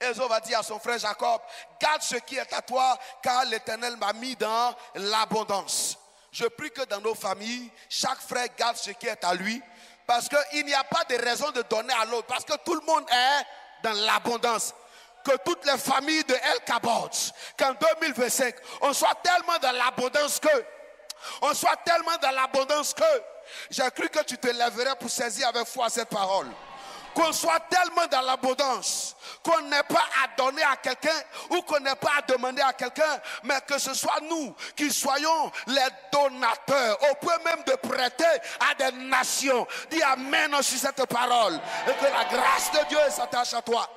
Ésaü va dire à son frère Jacob, garde ce qui est à toi, car l'Éternel m'a mis dans l'abondance. Je prie que dans nos familles, chaque frère garde ce qui est à lui, parce qu'il n'y a pas de raison de donner à l'autre, parce que tout le monde est dans l'abondance. Que toutes les familles de El Kabod, qu'en 2025, on soit tellement dans l'abondance que, j'ai cru que tu te lèverais pour saisir avec foi cette parole. Qu'on soit tellement dans l'abondance qu'on n'ait pas à donner à quelqu'un ou qu'on n'ait pas à demander à quelqu'un, mais que ce soit nous qui soyons les donateurs, au point même de prêter à des nations. Dis amen sur cette parole et que la grâce de Dieu s'attache à toi.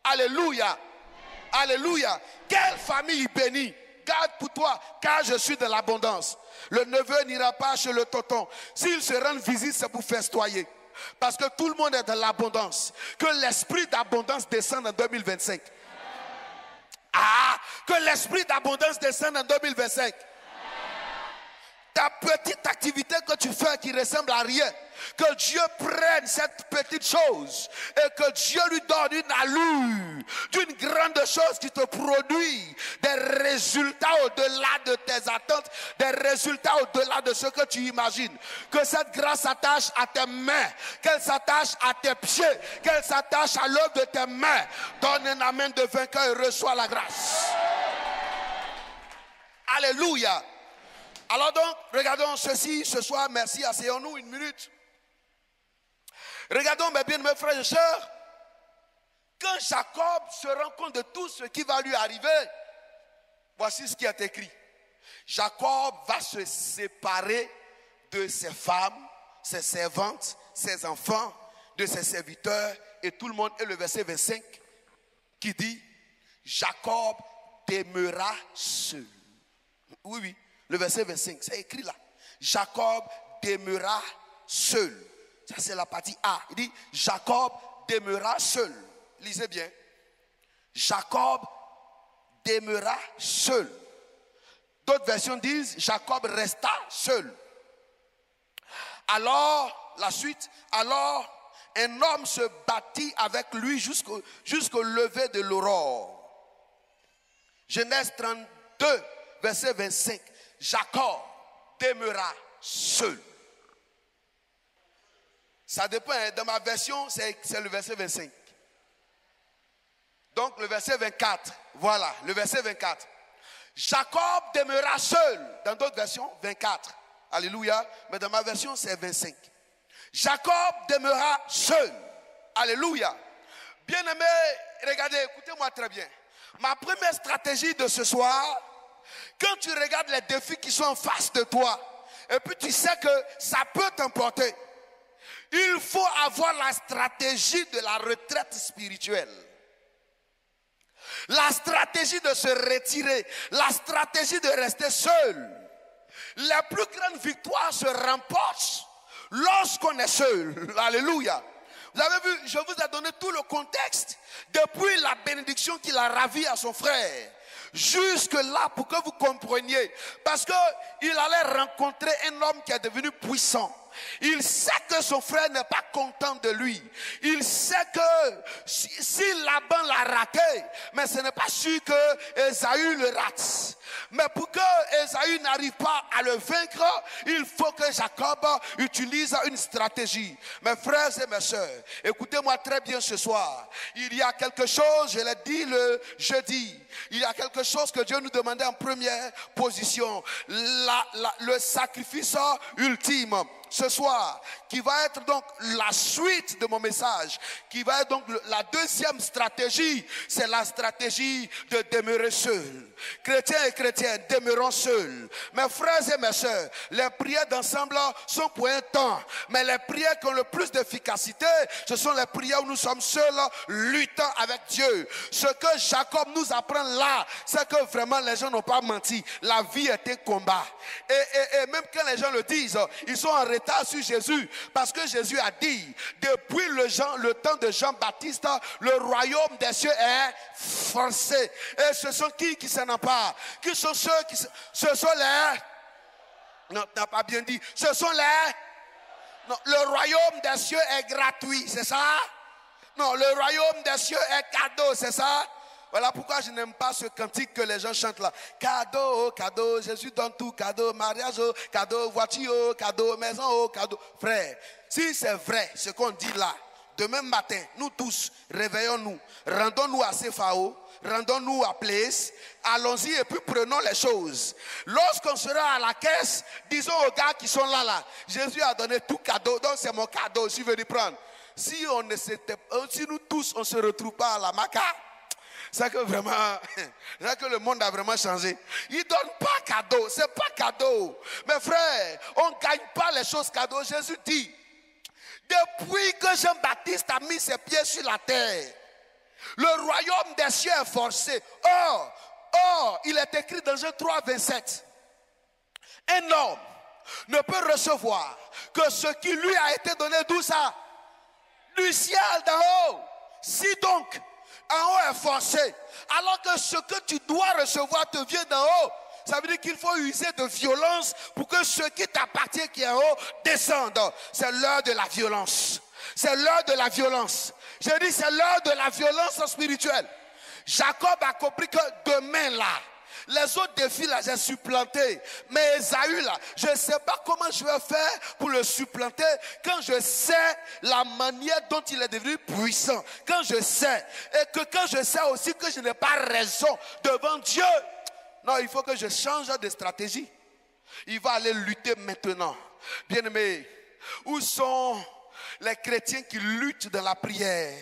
Alléluia. Alléluia. Quelle famille bénie. Garde pour toi, car je suis de l'abondance. Le neveu n'ira pas chez le tonton. S'il se rend visite, c'est pour festoyer. Parce que tout le monde est dans l'abondance. Que l'esprit d'abondance descende en 2025. Que l'esprit d'abondance descende en 2025. Ta petite activité que tu fais qui ressemble à rien, que Dieu prenne cette petite chose et que Dieu lui donne une allure d'une grande chose qui te produit des résultats au-delà de tes attentes, des résultats au-delà de ce que tu imagines. Que cette grâce s'attache à tes mains, qu'elle s'attache à tes pieds, qu'elle s'attache à l'œuvre de tes mains. Donne un amen de vainqueur et reçois la grâce. Alléluia. Alors donc, regardons ceci ce soir. Merci, asseyons-nous une minute. Regardons mes bien-aimés frères et sœurs. Quand Jacob se rend compte de tout ce qui va lui arriver, voici ce qui est écrit. Jacob va se séparer de ses femmes, ses servantes, ses enfants, de ses serviteurs et tout le monde. Et le verset 25 qui dit, Jacob demeura seul. Oui, oui. Le verset 25, c'est écrit là. Jacob demeura seul. Ça, c'est la partie A. Il dit, Jacob demeura seul. Lisez bien. Jacob demeura seul. D'autres versions disent, Jacob resta seul. Alors, la suite, alors, un homme se battit avec lui jusqu'au lever de l'aurore. Genèse 32, verset 25. Jacob demeura seul. Ça dépend, hein. Dans ma version, c'est le verset 25. Donc le verset 24, voilà, le verset 24. Jacob demeura seul. Dans d'autres versions, 24. Alléluia. Mais dans ma version, c'est 25. Jacob demeura seul. Alléluia. Bien-aimé, regardez, écoutez-moi très bien. Ma première stratégie de ce soir, quand tu regardes les défis qui sont en face de toi, et puis tu sais que ça peut t'emporter, il faut avoir la stratégie de la retraite spirituelle. La stratégie de se retirer, la stratégie de rester seul. La plus grande victoire se remporte lorsqu'on est seul. Alléluia. Vous avez vu, je vous ai donné tout le contexte depuis la bénédiction qu'il a ravie à son frère. Jusque là pour que vous compreniez. Parce qu'il allait rencontrer un homme qui est devenu puissant. Il sait que son frère n'est pas content de lui. Il sait que si Laban l'a raté, mais ce n'est pas sûr que Ésaü le rate. Mais pour que Ésaü n'arrive pas à le vaincre, il faut que Jacob utilise une stratégie. Mes frères et mes sœurs, écoutez-moi très bien ce soir. Il y a quelque chose, je l'ai dit le jeudi, il y a quelque chose que Dieu nous demandait en première position. Le sacrifice ultime. Ce soir, qui va être donc la suite de mon message, qui va être donc la deuxième stratégie, c'est la stratégie de demeurer seul. Chrétiens et chrétiennes, demeurons seuls. Mes frères et mes sœurs, les prières d'ensemble sont pour un temps, mais les prières qui ont le plus d'efficacité, ce sont les prières où nous sommes seuls, luttant avec Dieu. Ce que Jacob nous apprend là, c'est que vraiment les gens n'ont pas menti. La vie est un combat. Et même quand les gens le disent, ils sont en retard sur Jésus, parce que Jésus a dit, depuis le temps de Jean-Baptiste, le royaume des cieux est forcé. Et ce sont qui s'en emparent? Qui sont ceux qui... Ce sont les... Non, tu n'as pas bien dit. Ce sont les... Non, le royaume des cieux est gratuit, c'est ça? Non, le royaume des cieux est cadeau, c'est ça? Voilà pourquoi je n'aime pas ce cantique que les gens chantent là. Cadeau, cadeau, Jésus donne tout, cadeau, mariage, cadeau, voiture, cadeau, maison, cadeau. Frère, si c'est vrai ce qu'on dit là, demain matin, nous tous, réveillons-nous, rendons-nous à Céphao, rendons-nous à Place, allons-y et puis prenons les choses. Lorsqu'on sera à la caisse, disons aux gars qui sont là, Jésus a donné tout cadeau, donc c'est mon cadeau, je vais le prendre. Si nous tous, on ne se retrouve pas à la Maca, c'est que vraiment, c'est que le monde a vraiment changé. Il ne donne pas cadeau, c'est pas cadeau. Mes frères, on ne gagne pas les choses cadeaux. Jésus dit, depuis que Jean-Baptiste a mis ses pieds sur la terre, le royaume des cieux est forcé. Or, il est écrit dans Jean 3, 27. Un homme ne peut recevoir que ce qui lui a été donné d'où ça? Du ciel d'en haut. Si donc, en haut est forcé, alors que ce que tu dois recevoir te vient d'en haut, ça veut dire qu'il faut user de violence pour que ce qui t'appartient qui est en haut descende. C'est l'heure de la violence. C'est l'heure de la violence. Je dis c'est l'heure de la violence spirituelle. Jacob a compris que demain là, les autres défis là, j'ai supplanté. Mais Ésaü là, je ne sais pas comment je vais faire pour le supplanter quand je sais la manière dont il est devenu puissant. Quand je sais, et que quand je sais aussi que je n'ai pas raison devant Dieu. Non, il faut que je change de stratégie. Il va aller lutter maintenant. Bien-aimés, où sont les chrétiens qui luttent dans la prière?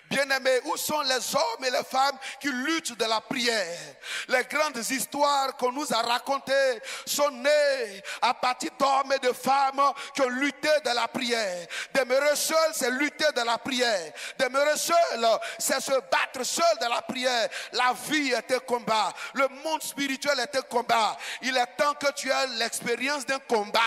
Bien-aimés, où sont les hommes et les femmes qui luttent de la prière? Les grandes histoires qu'on nous a racontées sont nées à partir d'hommes et de femmes qui ont lutté de la prière. Demeurer seul, c'est lutter de la prière. Demeurer seul, c'est se battre seul de la prière. La vie est un combat. Le monde spirituel est un combat. Il est temps que tu aies l'expérience d'un combat.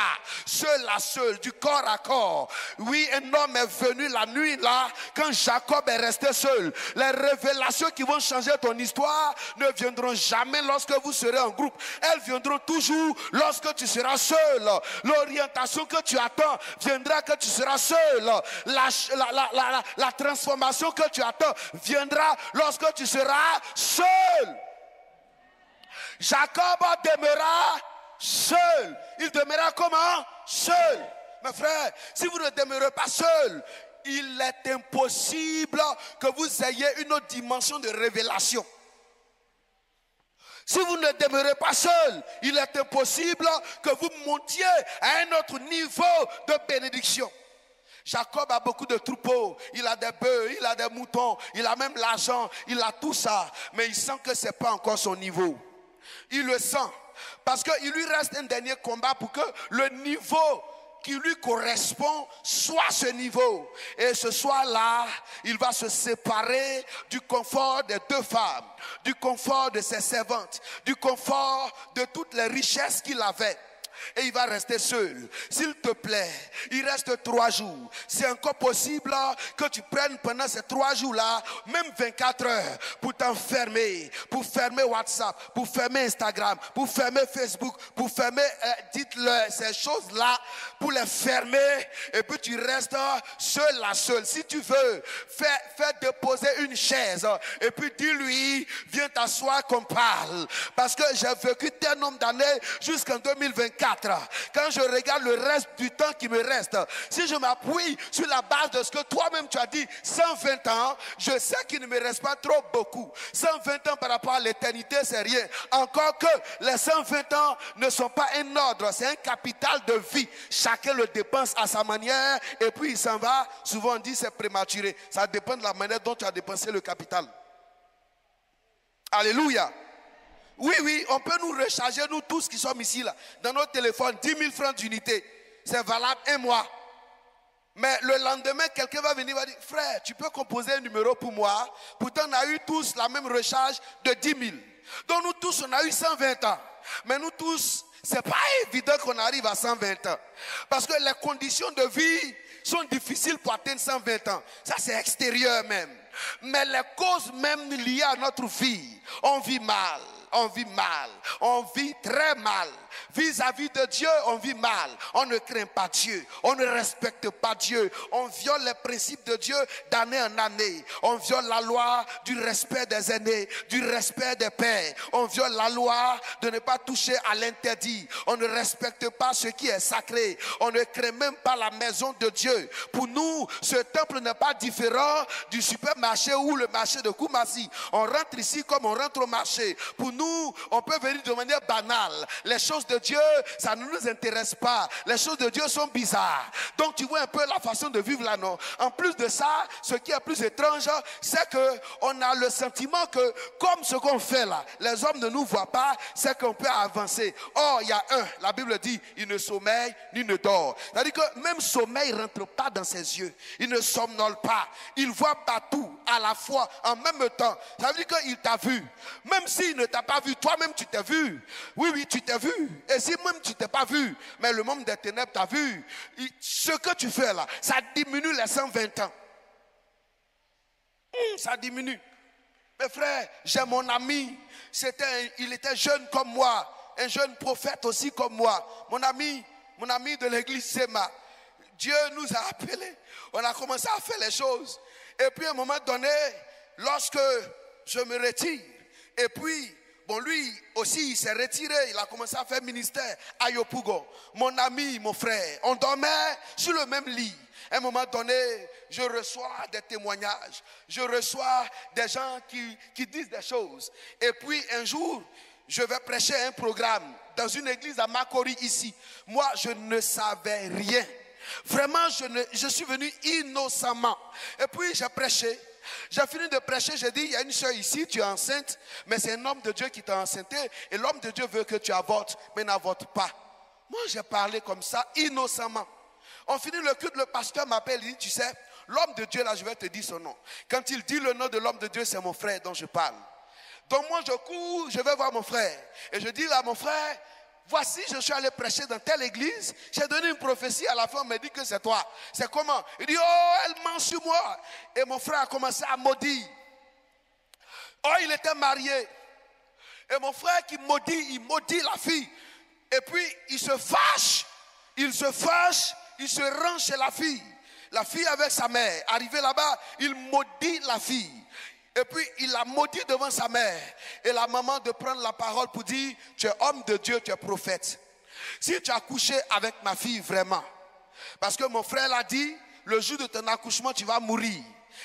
Seul à seul, du corps à corps. Oui, un homme est venu la nuit là, quand Jacob est resté seul. Les révélations qui vont changer ton histoire ne viendront jamais lorsque vous serez en groupe. Elles viendront toujours lorsque tu seras seul. L'orientation que tu attends viendra que tu seras seul. La transformation que tu attends viendra lorsque tu seras seul. Jacob demeura seul. Il demeura comment? Seul. mes frères, si vous ne demeurez pas seul, il est impossible que vous ayez une autre dimension de révélation. Si vous ne demeurez pas seul, il est impossible que vous montiez à un autre niveau de bénédiction. Jacob a beaucoup de troupeaux, il a des bœufs, il a des moutons, il a même l'argent, il a tout ça. Mais il sent que ce n'est pas encore son niveau. Il le sent. Parce qu'il lui reste un dernier combat pour que le niveau qui lui correspond soit ce niveau. Et ce soir-là, il va se séparer du confort des deux femmes, du confort de ses servantes, du confort de toutes les richesses qu'il avait. Et il va rester seul. S'il te plaît, il reste 3 jours. C'est encore possible que tu prennes pendant ces 3 jours-là, même 24 heures, pour t'enfermer, pour fermer WhatsApp, pour fermer Instagram, pour fermer Facebook, pour fermer, dites-le, ces choses-là, pour les fermer. Et puis tu restes seul là, seul. Si tu veux, fais déposer une chaise. Et puis dis-lui, viens t'asseoir qu'on parle. Parce que j'ai vécu tel nombre d'années jusqu'en 2024. Quand je regarde le reste du temps qui me reste, si je m'appuie sur la base de ce que toi-même tu as dit, 120 ans, je sais qu'il ne me reste pas trop beaucoup. 120 ans par rapport à l'éternité, c'est rien. Encore que les 120 ans ne sont pas un ordre, c'est un capital de vie. Chacun le dépense à sa manière et puis il s'en va. Souvent on dit c'est prématuré. Ça dépend de la manière dont tu as dépensé le capital. Alléluia. Oui, on peut nous recharger, nous tous qui sommes ici, là, dans notre téléphone, 10 000 francs d'unité. C'est valable 1 mois. Mais le lendemain, quelqu'un va venir et va dire, frère, tu peux composer un numéro pour moi. Pourtant, on a eu tous la même recharge de 10 000. Donc, nous tous, on a eu 120 ans. Mais nous tous, c'est pas évident qu'on arrive à 120 ans. Parce que les conditions de vie sont difficiles pour atteindre 120 ans. Ça, c'est extérieur même. Mais les causes même liées à notre vie, on vit mal. On vit mal, on vit très mal. Vis-à-vis de Dieu, on vit mal. On ne craint pas Dieu, on ne respecte pas Dieu. On viole les principes de Dieu d'année en année. On viole la loi du respect des aînés, du respect des pères. On viole la loi de ne pas toucher à l'interdit. On ne respecte pas ce qui est sacré. On ne craint même pas la maison de Dieu. Pour nous, ce temple n'est pas différent du supermarché ou le marché de Koumassi. On rentre ici comme on rentre au marché. Pour nous, on peut venir de manière banale. Les choses de Dieu, ça ne nous intéresse pas. Les choses de Dieu sont bizarres. Donc tu vois un peu la façon de vivre là, non? En plus de ça, ce qui est plus étrange, c'est qu'on a le sentiment que comme ce qu'on fait là, les hommes ne nous voient pas, c'est qu'on peut avancer. Or, il y a la Bible dit, il ne sommeille ni ne dort. C'est-à-dire que même sommeil ne rentre pas dans ses yeux. Il ne somnole pas. Il voit partout, à la fois, en même temps. Ça veut dire qu'il t'a vu. Même s'il ne t'a pas vu, toi-même tu t'es vu. Oui, tu t'es vu. Et si même tu t'es pas vu, mais le monde des ténèbres t'a vu, ce que tu fais là, ça diminue les 120 ans. Ça diminue. Mes frères, j'ai mon ami, il était jeune comme moi, un jeune prophète aussi comme moi. Mon ami de l'église Sema. Dieu nous a appelés. On a commencé à faire les choses. Et puis à un moment donné, lorsque je me retire, et puis bon, lui aussi, il s'est retiré. Il a commencé à faire ministère à Yopougon. Mon ami, mon frère, on dormait sur le même lit. À un moment donné, je reçois des témoignages. Je reçois des gens qui disent des choses. Et puis, un jour, je vais prêcher un programme dans une église à Makori ici. Moi, je ne savais rien. Vraiment, je suis venu innocemment. Et puis, j'ai prêché. J'ai fini de prêcher, j'ai dit, il y a une soeur ici, tu es enceinte, mais c'est un homme de Dieu qui t'a enceinté, et l'homme de Dieu veut que tu avortes, mais n'avorte pas. Moi, j'ai parlé comme ça, innocemment. On finit le culte, le pasteur m'appelle, il dit, tu sais, l'homme de Dieu, là, je vais te dire son nom. Quand il dit le nom de l'homme de Dieu, c'est mon frère dont je parle. Donc moi, je cours, je vais voir mon frère, et je dis là, mon frère, voici, je suis allé prêcher dans telle église. J'ai donné une prophétie. À la fin, on me dit que c'est toi. C'est comment? Il dit, oh, elle ment sur moi. Et mon frère a commencé à maudire. Oh, il était marié. Et mon frère qui maudit, il maudit la fille. Et puis, il se fâche. Il se rend chez la fille. La fille avec sa mère. Arrivé là-bas, il maudit la fille. Et puis, il a maudit devant sa mère. Et la maman de prendre la parole pour dire, tu es homme de Dieu, tu es prophète. Si tu as couché avec ma fille vraiment, Parce que mon frère l'a dit, le jour de ton accouchement, tu vas mourir.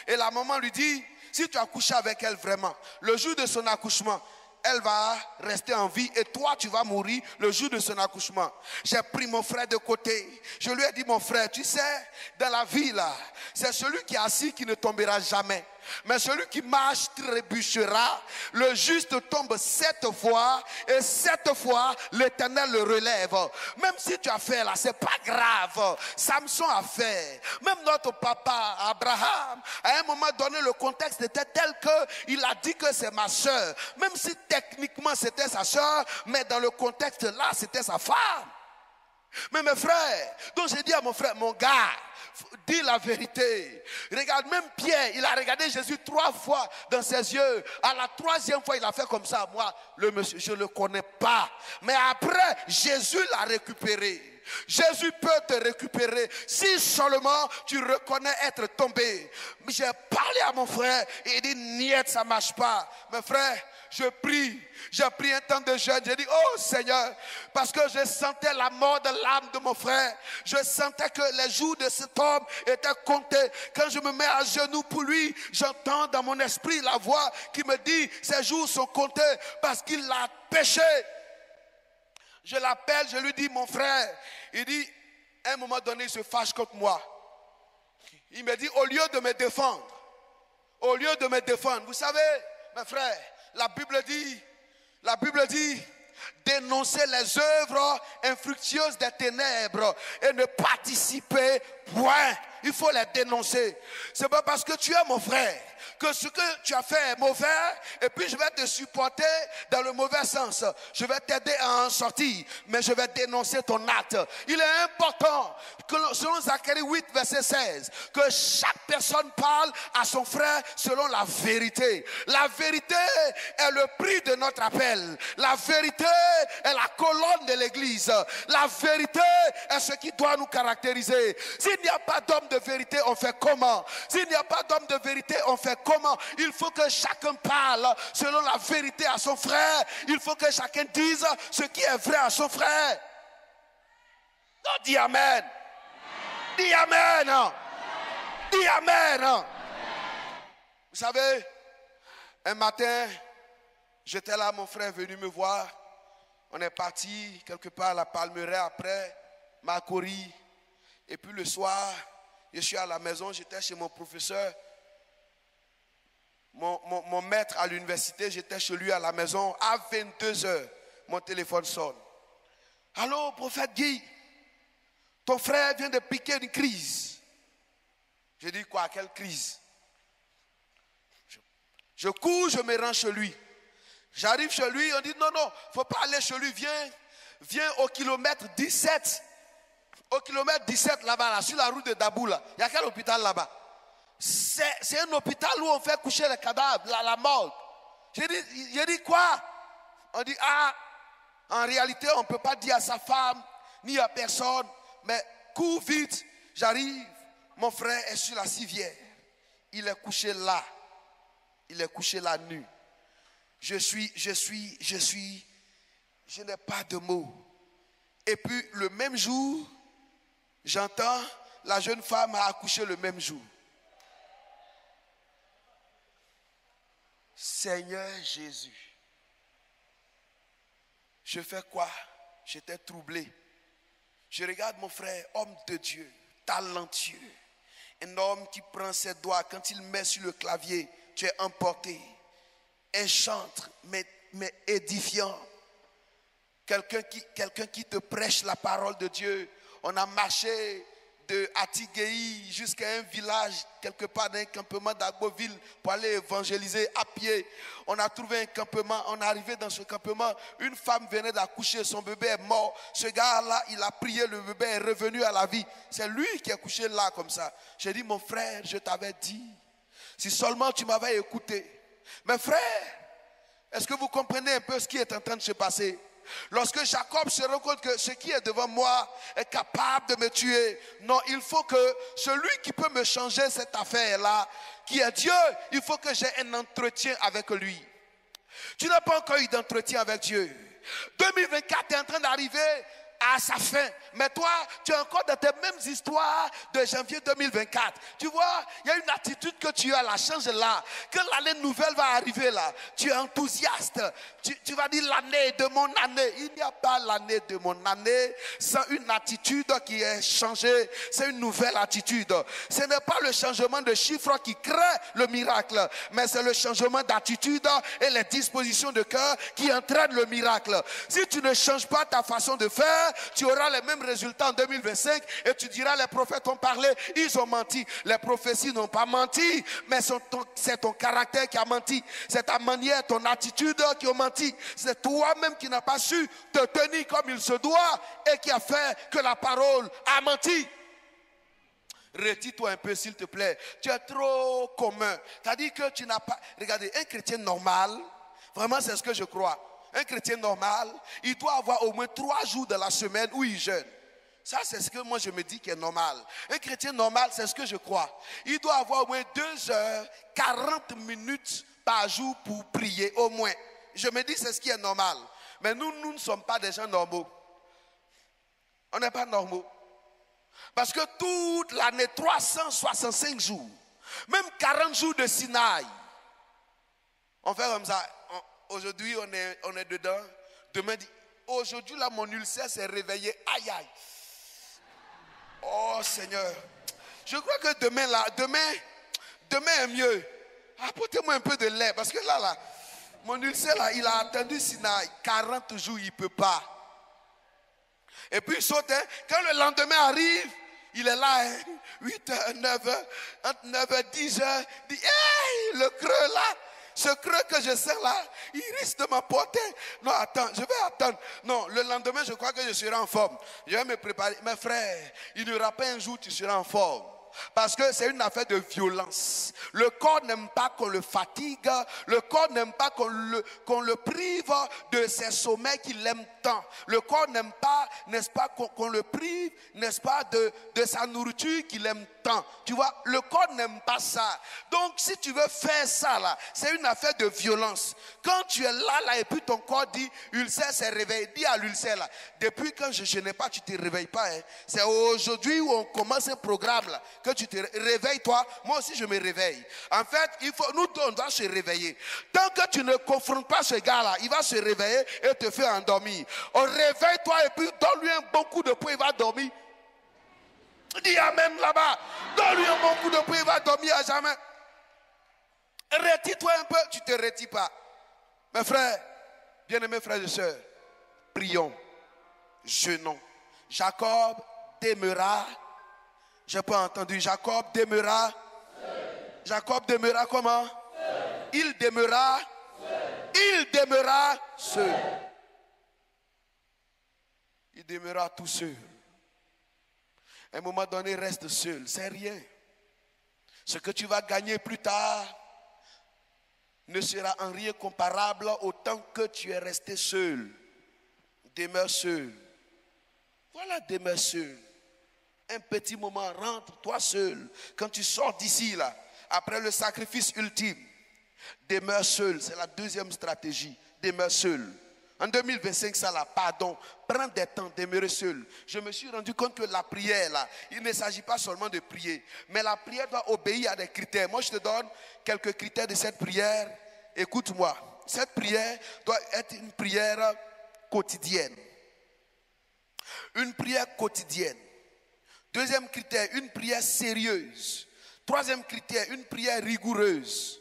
Et la maman lui dit, si tu as couché avec elle vraiment, le jour de son accouchement, elle va rester en vie et toi tu vas mourir le jour de son accouchement. J'ai pris mon frère de côté. Je lui ai dit, mon frère, tu sais, dans la vie là, c'est celui qui est assis qui ne tombera jamais. Mais celui qui marche trébuchera. Le juste tombe 7 fois et 7 fois l'Éternel le relève. Même si tu as fait là, c'est pas grave. Samson a fait. Même notre papa Abraham, à un moment donné, le contexte était tel que il a dit que c'est ma soeur. Même si techniquement c'était sa soeur, mais dans le contexte là, c'était sa femme. Mais mes frères, donc j'ai dit à mon frère, mon gars, dis la vérité. Regarde, même Pierre, il a regardé Jésus 3 fois dans ses yeux. À la 3e fois, il a fait comme ça. Moi, le monsieur, je ne le connais pas. Mais après, Jésus l'a récupéré. Jésus peut te récupérer si seulement tu reconnais être tombé. J'ai parlé à mon frère et il dit, niet, ça ne marche pas. Mes frères, je prie. J'ai pris un temps de jeûne. J'ai dit, oh Seigneur, parce que je sentais la mort de l'âme de mon frère. Je sentais que les jours de cet homme étaient comptés. Quand je me mets à genoux pour lui, j'entends dans mon esprit la voix qui me dit, ces jours sont comptés parce qu'il a péché. Je l'appelle, je lui dis, mon frère. Il dit, à un moment donné, il se fâche contre moi. Il me dit, au lieu de me défendre, vous savez, mes frères, la Bible dit, dénoncer les œuvres infructueuses des ténèbres et ne participer point. Il faut les dénoncer. C'est pas parce que tu es mon frère que ce que tu as fait est mauvais et puis je vais te supporter dans le mauvais sens. Je vais t'aider à en sortir, mais je vais dénoncer ton acte. Il est important que selon Zacharie 8 verset 16 que chaque personne parle à son frère selon la vérité. La vérité est le prix de notre appel. La vérité est la colonne de l'église. La vérité est ce qui doit nous caractériser. S'il n'y a pas d'homme de vérité, on fait comment? S'il n'y a pas d'homme de vérité, on fait comment? Il faut que chacun parle selon la vérité à son frère. Il faut que chacun dise ce qui est vrai à son frère. Non, dis amen. Dis amen. Dis amen. Vous savez, un matin, j'étais là, mon frère est venu me voir. On est parti quelque part à la Palmeraie après, Macori. Et puis le soir, je suis à la maison, j'étais chez mon professeur. Mon maître à l'université, j'étais chez lui à la maison. À 22h, mon téléphone sonne. Allô, prophète Guy, ton frère vient de piquer une crise. Je dis quoi, quelle crise? Je cours, je me rends chez lui. J'arrive chez lui, on dit non, il ne faut pas aller chez lui, viens au kilomètre 17. Au kilomètre 17 là-bas, là, sur la route de Dabou, là. Il y a quel hôpital là-bas? C'est un hôpital où on fait coucher les cadavres, la morgue. J'ai dit quoi? On dit, en réalité, on ne peut pas dire à sa femme, ni à personne, mais cours vite, j'arrive, mon frère est sur la civière. Il est couché là. Il est couché là nu. Je n'ai pas de mots. Et puis, le même jour, j'entends, la jeune femme a accouché le même jour. Seigneur Jésus. Je fais quoi? J'étais troublé. Je regarde mon frère, homme de Dieu, talentueux. Un homme qui prend ses doigts, quand il met sur le clavier, tu es emporté. Un chantre, mais édifiant. Quelqu'un qui te prêche la parole de Dieu. On a marché de Atigei jusqu'à un village, quelque part dans un campement d'Agboville pour aller évangéliser à pied. On a trouvé un campement, on est arrivé dans ce campement, une femme venait d'accoucher, son bébé est mort. Ce gars-là, il a prié, le bébé est revenu à la vie. C'est lui qui est couché là comme ça. J'ai dit, mon frère, je t'avais dit, si seulement tu m'avais écouté. Mes frères, est-ce que vous comprenez un peu ce qui est en train de se passer? Lorsque Jacob se rend compte que ce qui est devant moi est capable de me tuer, non, il faut que celui qui peut me changer cette affaire-là, qui est Dieu, il faut que j'ai un entretien avec lui. Tu n'as pas encore eu d'entretien avec Dieu. 2024 est en train d'arriver. à sa fin. Mais toi, tu es encore dans tes mêmes histoires de janvier 2024. Tu vois, il y a une attitude que tu as là, change là. Que l'année nouvelle va arriver là. Tu es enthousiaste. Tu vas dire l'année de mon année. Il n'y a pas l'année de mon année sans une attitude qui est changée. C'est une nouvelle attitude. Ce n'est pas le changement de chiffres qui crée le miracle, mais c'est le changement d'attitude et les dispositions de cœur qui entraînent le miracle. Si tu ne changes pas ta façon de faire, tu auras les mêmes résultats en 2025 et tu diras les prophètes ont parlé, ils ont menti. Les prophéties n'ont pas menti, mais c'est ton caractère qui a menti. C'est ta manière, ton attitude qui a menti. C'est toi-même qui n'as pas su te tenir comme il se doit et qui a fait que la parole a menti. Retire-toi un peu s'il te plaît. Tu es trop commun. C'est-à-dire que tu n'as pas... Regardez, un chrétien normal, vraiment c'est ce que je crois. Un chrétien normal, il doit avoir au moins 3 jours de la semaine où il jeûne. Ça, c'est ce que moi je me dis qui est normal. Un chrétien normal, c'est ce que je crois. Il doit avoir au moins 2 heures, 40 minutes par jour pour prier, au moins. Je me dis c'est ce qui est normal. Mais nous ne sommes pas des gens normaux. On n'est pas normaux. Parce que toute l'année, 365 jours, même 40 jours de Sinaï, on fait comme ça. Aujourd'hui, on est dedans. Demain, aujourd'hui, là, mon ulcère s'est réveillé. Aïe, aïe. Oh, Seigneur. Je crois que demain est mieux. Apportez-moi un peu de lait. Parce que là, mon ulcère, là, il a attendu Sinaï. 40 jours, il ne peut pas. Et puis il saute, hein. Quand le lendemain arrive, il est là, hein. 8h, 9h, entre 9h, 10h, dit, hey, le creux là, ce creux que je sens là, il risque de m'apporter. Non, attends, je vais attendre. Non, le lendemain, je crois que je serai en forme. Je vais me préparer. Mes frères, il n'y aura pas un jour où tu seras en forme. Parce que c'est une affaire de violence. Le corps n'aime pas qu'on le fatigue. Le corps n'aime pas qu'on le prive de ses sommets qu'il aime tant. Le corps n'aime pas, n'est-ce pas, qu'on le prive, n'est-ce pas, de sa nourriture qu'il aime tant. Tu vois, le corps n'aime pas ça. Donc, si tu veux faire ça, là, c'est une affaire de violence. Quand tu es là, et puis ton corps dit, ulcère s'est réveillé. Dis à l'ulcère, là, depuis quand je n'ai pas, tu ne te réveilles pas. Hein. C'est aujourd'hui où on commence un programme, là, que tu te réveilles, toi. Moi aussi, je me réveille. En fait, nous deux, on doit se réveiller. Tant que tu ne confrontes pas ce gars-là, il va se réveiller et te faire endormir. On réveille-toi et puis donne-lui un bon coup de poing, il va dormir. Dis amen là-bas. Donne-lui un bon coup de poing, il va dormir à jamais. Retire-toi un peu, tu ne te retires pas. Mes frères, bien-aimés frères et sœurs, prions, jeûnons. Jacob demeura. Je n'ai pas entendu. Jacob demeura. Jacob demeura comment? Il demeura. Il demeura seul. Il demeura tout seul. À un moment donné, reste seul. C'est rien. Ce que tu vas gagner plus tard ne sera en rien comparable au temps que tu es resté seul. Demeure seul. Voilà, demeure seul. Un petit moment, rentre toi seul. Quand tu sors d'ici, là, après le sacrifice ultime, demeure seul. C'est la deuxième stratégie. Demeure seul. En 2025, ça là, pardon, prends des temps, demeurer seul. Je me suis rendu compte que la prière là, il ne s'agit pas seulement de prier, mais la prière doit obéir à des critères. Moi, je te donne quelques critères de cette prière. Écoute-moi, cette prière doit être une prière quotidienne. Une prière quotidienne. Deuxième critère, une prière sérieuse. Troisième critère, une prière rigoureuse.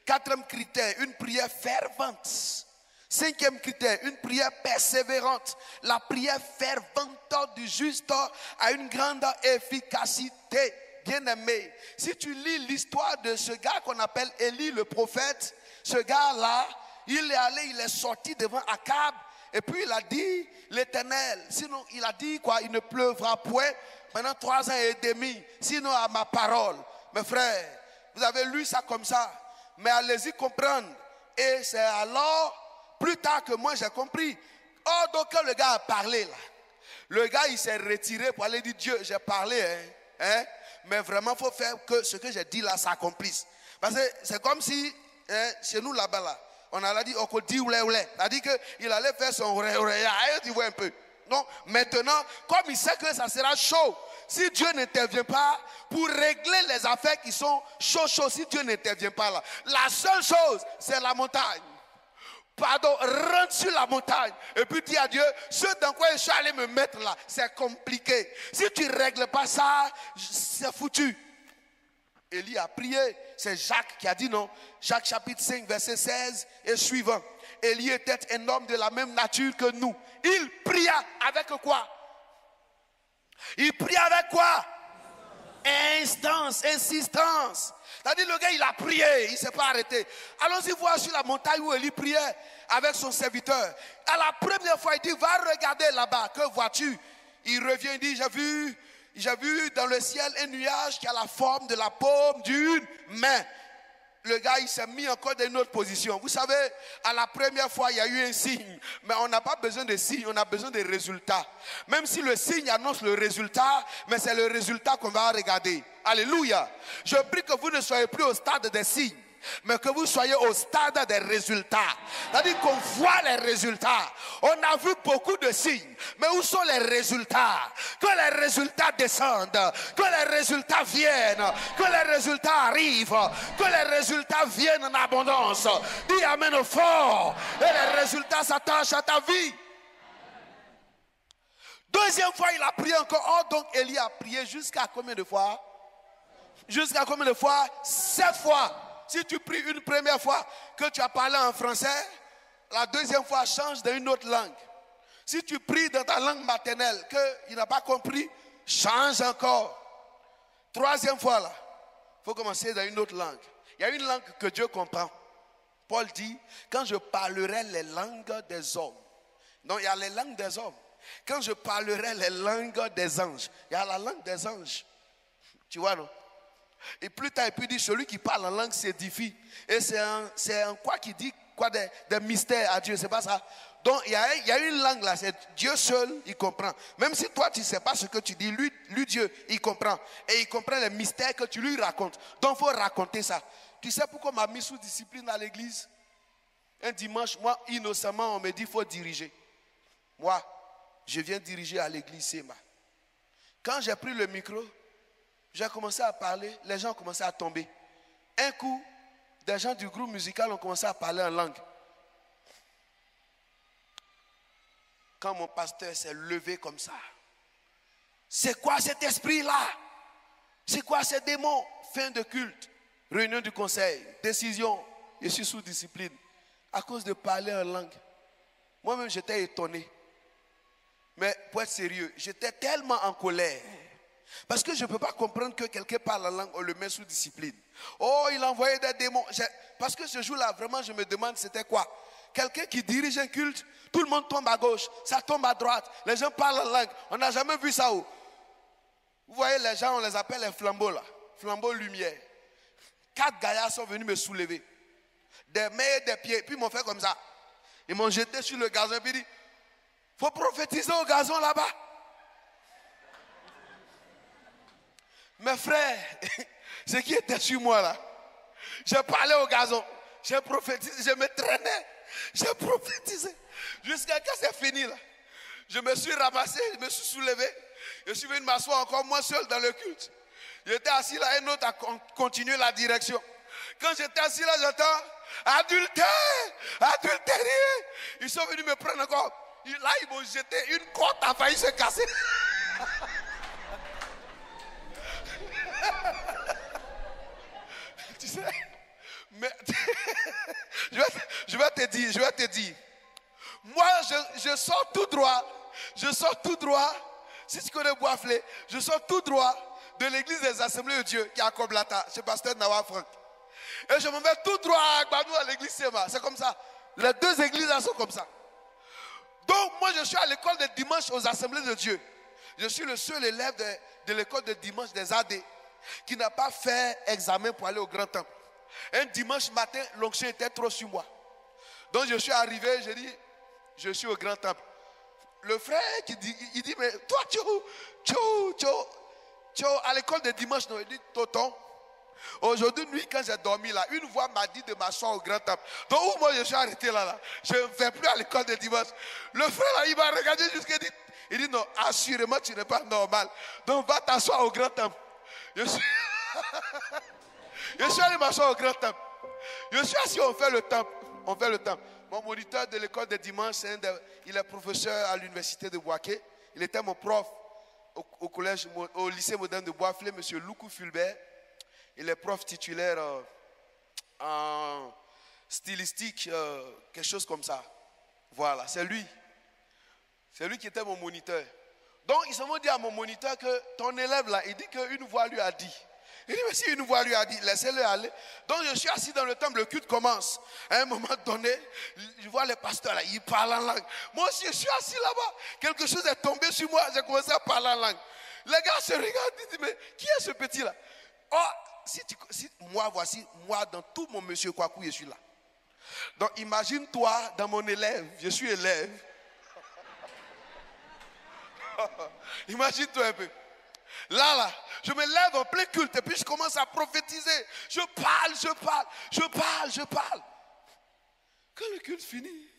Quatrième critère, une prière fervente. Cinquième critère, une prière persévérante. La prière fervente du juste a une grande efficacité. Bien-aimé, si tu lis l'histoire de ce gars qu'on appelle Élie le prophète, ce gars-là, il est allé, il est sorti devant Akab, et puis il a dit, l'Éternel, sinon il a dit quoi, il ne pleuvra point pendant 3 ans et demi, sinon à ma parole. Mes frères, vous avez lu ça comme ça, mais allez-y comprendre. Et c'est alors, plus tard que moi j'ai compris. Oh, donc quand le gars a parlé là, le gars il s'est retiré pour aller dire Dieu, j'ai parlé, hein, mais vraiment il faut faire que ce que j'ai dit là s'accomplisse. Parce que c'est comme si, chez nous là-bas là, on allait dire, on dit oulé oulé. C'est-à-dire qu'il allait faire son oreille, tu vois un peu. Donc maintenant, comme il sait que ça sera chaud, si Dieu n'intervient pas pour régler les affaires qui sont chauds, si Dieu n'intervient pas là, la seule chose, c'est la montagne. Pardon, rentre sur la montagne et puis dis à Dieu, ce dans quoi je suis allé me mettre là, c'est compliqué. Si tu ne règles pas ça, c'est foutu. Élie a prié, c'est Jacques qui a dit non. Jacques chapitre 5 verset 16 et suivant. Élie était un homme de la même nature que nous. Il pria avec quoi? Il pria avec quoi? Instance, insistance. C'est-à-dire le gars il a prié, il ne s'est pas arrêté. Allons-y voir sur la montagne où Élie priait avec son serviteur. À la première fois il dit va regarder là-bas, que vois-tu? Il revient, il dit j'ai vu dans le ciel un nuage qui a la forme de la paume d'une main. Le gars, il s'est mis encore dans une autre position. Vous savez, à la première fois, il y a eu un signe. Mais on n'a pas besoin de signe, on a besoin de résultats. Même si le signe annonce le résultat, mais c'est le résultat qu'on va regarder. Alléluia. Je prie que vous ne soyez plus au stade des signes, mais que vous soyez au stade des résultats. C'est-à-dire qu'on voit les résultats. On a vu beaucoup de signes, mais où sont les résultats? Que les résultats descendent, que les résultats viennent, que les résultats arrivent, que les résultats viennent en abondance. Dis amen au fort. Et les résultats s'attachent à ta vie. Deuxième fois, il a prié encore. Oh, donc Élie a prié jusqu'à combien de fois? Jusqu'à combien de fois? 7 fois. Si tu pries une première fois que tu as parlé en français, la deuxième fois change dans une autre langue. Si tu pries dans ta langue maternelle qu'il n'a pas compris, change encore. Troisième fois là, il faut commencer dans une autre langue. Il y a une langue que Dieu comprend. Paul dit, quand je parlerai les langues des hommes. Donc il y a les langues des hommes. Quand je parlerai les langues des anges, il y a la langue des anges. Tu vois non? Et plus tard, il dit, celui qui parle en langue s'édifie. Et c'est un quoi qui dit quoi des mystères à Dieu, c'est pas ça. Donc il y a une langue là, c'est Dieu seul, il comprend. Même si toi tu ne sais pas ce que tu dis, lui Dieu, il comprend. Et il comprend les mystères que tu lui racontes. Donc il faut raconter ça. Tu sais pourquoi on m'a mis sous discipline à l'église? Un dimanche, moi, innocemment, on me dit, il faut diriger. Moi, je viens diriger à l'église Sema. Quand j'ai pris le micro, j'ai commencé à parler, les gens ont commencé à tomber. Un coup, des gens du groupe musical ont commencé à parler en langue. Quand mon pasteur s'est levé comme ça, c'est quoi cet esprit-là? C'est quoi ces démons? Fin de culte, réunion du conseil, décision, je suis sous discipline. À cause de parler en langue. Moi-même, j'étais étonné. Mais pour être sérieux, j'étais tellement en colère. Parce que je ne peux pas comprendre que quelqu'un parle en langue, on le met sous discipline. Oh, il a envoyé des démons. Parce que ce jour-là, vraiment, je me demande c'était quoi. Quelqu'un qui dirige un culte, tout le monde tombe à gauche, ça tombe à droite. Les gens parlent en langue. On n'a jamais vu ça où. Vous voyez, les gens, on les appelle les flambeaux là. Flambeaux lumière. 4 gaillards sont venus me soulever. Des mains et des pieds. Puis ils m'ont fait comme ça. Ils m'ont jeté sur le gazon et puis dit, il faut prophétiser au gazon là-bas. Mes frères, ce qui était sur moi là, j'ai parlé au gazon, j'ai prophétisé, je me traînais, j'ai prophétisé. Jusqu'à quand c'est fini là. Je me suis ramassé, je me suis soulevé, je suis venu m'asseoir encore moi seul dans le culte. J'étais assis là, un autre a continué la direction. Quand j'étais assis là, j'entends adultère, adultérier. Ils sont venus me prendre encore. Là, ils m'ont jeté, une côte a failli se casser. Tu sais, mais je vais te dire. Moi, je sors tout droit. Si tu connais Boisflé, je sors tout droit de l'église des Assemblées de Dieu qui est à Koblata, chez pasteur Nawa Frank. Et je me mets tout droit à Gbanou à l'église Sema. C'est comme ça. Les deux églises là sont comme ça. Donc, moi, je suis à l'école de dimanche aux Assemblées de Dieu. Je suis le seul élève de l'école de dimanche des AD qui n'a pas fait examen pour aller au grand temple. Un dimanche matin, l'onction était trop sur moi. Donc, je suis arrivé, j'ai dit, je suis au grand temple. Le frère qui dit, il dit, mais toi, tu à l'école de dimanche, non, il dit, tonton, Aujourd'hui, nuit, quand j'ai dormi là, une voix m'a dit de m'asseoir au grand temple. Donc, où moi, je suis arrêté là. Je ne vais plus à l'école de dimanche. Le frère là, il m'a regardé jusqu'à dire, il dit non, assurément, tu n'es pas normal. Donc, va t'asseoir au grand temple. Je suis allé m'asseoir au grand temple. Je suis assis, on fait le temple. On fait le temple. Mon moniteur de l'école de dimanche, il est professeur à l'université de Boaké. Il était mon prof au collège, au lycée moderne de Boisflé, M. Loukou Fulbert. Il est prof titulaire en stylistique, quelque chose comme ça. Voilà, c'est lui. C'est lui qui était mon moniteur. Donc, ils se sont dit à mon moniteur que ton élève là, il dit qu'une voix lui a dit. Il dit, mais si une voix lui a dit, laissez-le aller. Donc, je suis assis dans le temple, le culte commence. À un moment donné, je vois les pasteurs là, ils parlent en langue. Moi aussi, je suis assis là-bas. Quelque chose est tombé sur moi, j'ai commencé à parler en langue. Les gars se regardent, ils disent, mais qui est ce petit là? Oh, voici, moi, dans tout mon monsieur Kwaku, je suis là. Donc, imagine-toi, dans mon élève, je suis élève. Imagine-toi un peu. Là, je me lève en plein culte et puis je commence à prophétiser. Je parle. Quand le culte finit,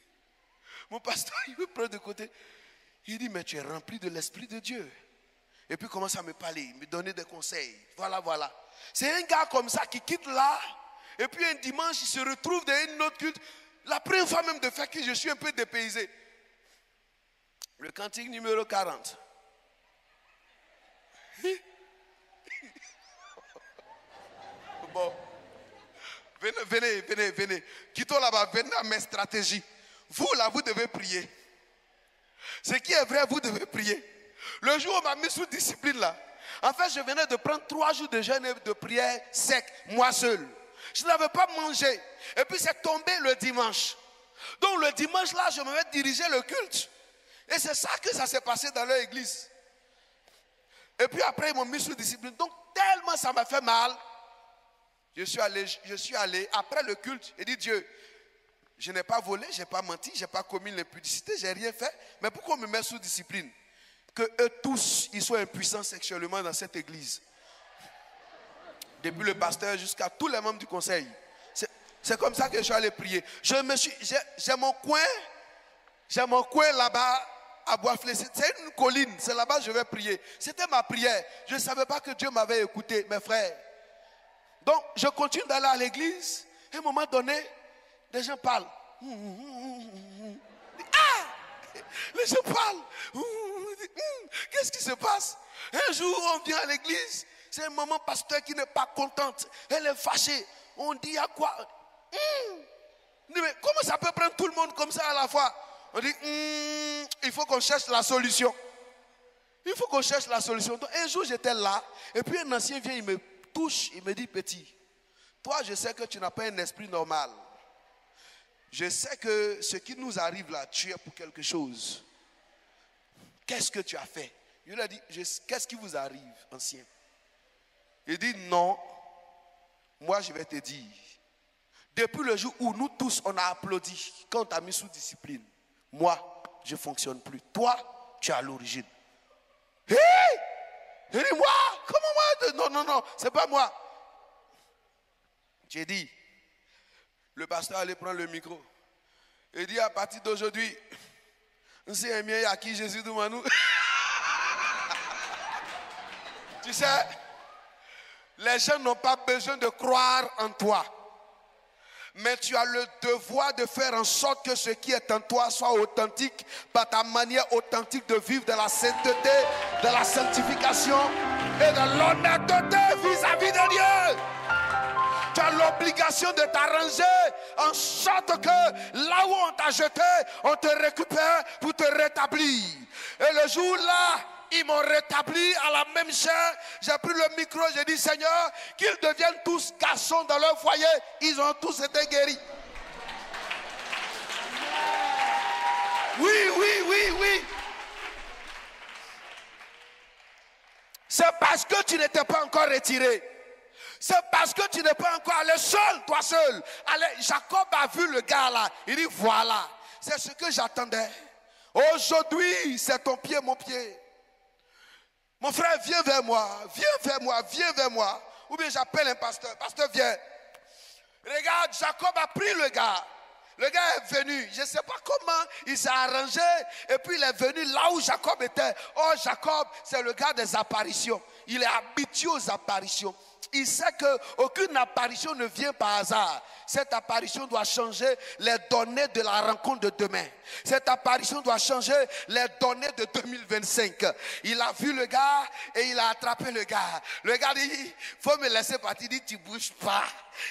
mon pasteur, il me prend de côté. Il dit, mais tu es rempli de l'Esprit de Dieu. Et puis il commence à me parler, me donner des conseils. Voilà. C'est un gars comme ça qui quitte là. Et puis un dimanche, il se retrouve dans une autre culte. La première fois même de faire que je suis un peu dépaysé. Le cantique numéro 40. Bon. Venez. Quittons là-bas, venez à mes stratégies. Vous là, vous devez prier. Ce qui est vrai, vous devez prier. Le jour où on m'a mis sous discipline là, en fait, je venais de prendre 3 jours de jeûne et de prière sec, moi seul. Je n'avais pas mangé. Et puis c'est tombé le dimanche. Donc le dimanche là, je me vais diriger le culte. Et c'est ça que ça s'est passé dans leur église. Et puis après, ils m'ont mis sous discipline. Donc tellement ça m'a fait mal. Je suis allé après le culte et dit, Dieu, je n'ai pas volé, je n'ai pas menti, je n'ai pas commis l'impudicité, je n'ai rien fait. Mais pourquoi on me met sous discipline? Que eux tous, ils soient impuissants sexuellement dans cette église. Depuis le pasteur jusqu'à tous les membres du conseil. C'est comme ça que je suis allé prier. J'ai mon coin là-bas à Boisflé. C'est une colline, c'est là-bas que je vais prier. C'était ma prière. Je ne savais pas que Dieu m'avait écouté, mes frères. Donc, je continue d'aller à l'église. Et à un moment donné, les gens parlent. Ah! Les gens parlent. Qu'est-ce qui se passe? Un jour, on vient à l'église. C'est un maman pasteur qui n'est pas contente. Elle est fâchée. On dit à quoi? Mais comment ça peut prendre tout le monde comme ça à la fois? On dit, il faut qu'on cherche la solution. Il faut qu'on cherche la solution. Donc, un jour, j'étais là. Et puis, un ancien vient, il me touche. Il me dit, petit, toi, je sais que tu n'as pas un esprit normal. Je sais que ce qui nous arrive là, tu es pour quelque chose. Qu'est-ce que tu as fait? Je lui ai dit, qu'est-ce qui vous arrive, ancien? Il dit, non, moi je vais te dire. Depuis le jour où nous tous on a applaudi, quand on t'a mis sous discipline, moi, je ne fonctionne plus. Toi, tu es à l'origine. Hé! Il dit, moi? Comment moi? Non, c'est pas moi. J'ai dit, le pasteur allait prendre le micro. Il dit, à partir d'aujourd'hui, c'est un mien à qui Jésus demande. Tu sais, les gens n'ont pas besoin de croire en toi. Mais tu as le devoir de faire en sorte que ce qui est en toi soit authentique par ta manière authentique de vivre de la sainteté, de la sanctification et de l'honnêteté vis-à-vis de Dieu. Tu as l'obligation de t'arranger en sorte que là où on t'a jeté, on te récupère pour te rétablir. Et le jour-là, ils m'ont rétabli à la même chair. J'ai pris le micro, j'ai dit, Seigneur, qu'ils deviennent tous garçons dans leur foyer. Ils ont tous été guéris. Oui. C'est parce que tu n'étais pas encore retiré. C'est parce que tu n'es pas encore allé seul, toi seul. Allez, Jacob a vu le gars là. Il dit, voilà, c'est ce que j'attendais. Aujourd'hui, c'est ton pied, mon pied. Mon frère, viens vers moi. Ou bien j'appelle un pasteur. Pasteur, viens. Regarde, Jacob a pris le gars. Le gars est venu. Je ne sais pas comment il s'est arrangé. Et puis il est venu là où Jacob était. Oh, Jacob, c'est le gars des apparitions. Il est habitué aux apparitions. Il sait qu'aucune apparition ne vient par hasard. Cette apparition doit changer les données de la rencontre de demain. Cette apparition doit changer les données de 2025. Il a vu le gars et il a attrapé le gars. Le gars dit, il faut me laisser partir. Il dit, tu ne bouges pas.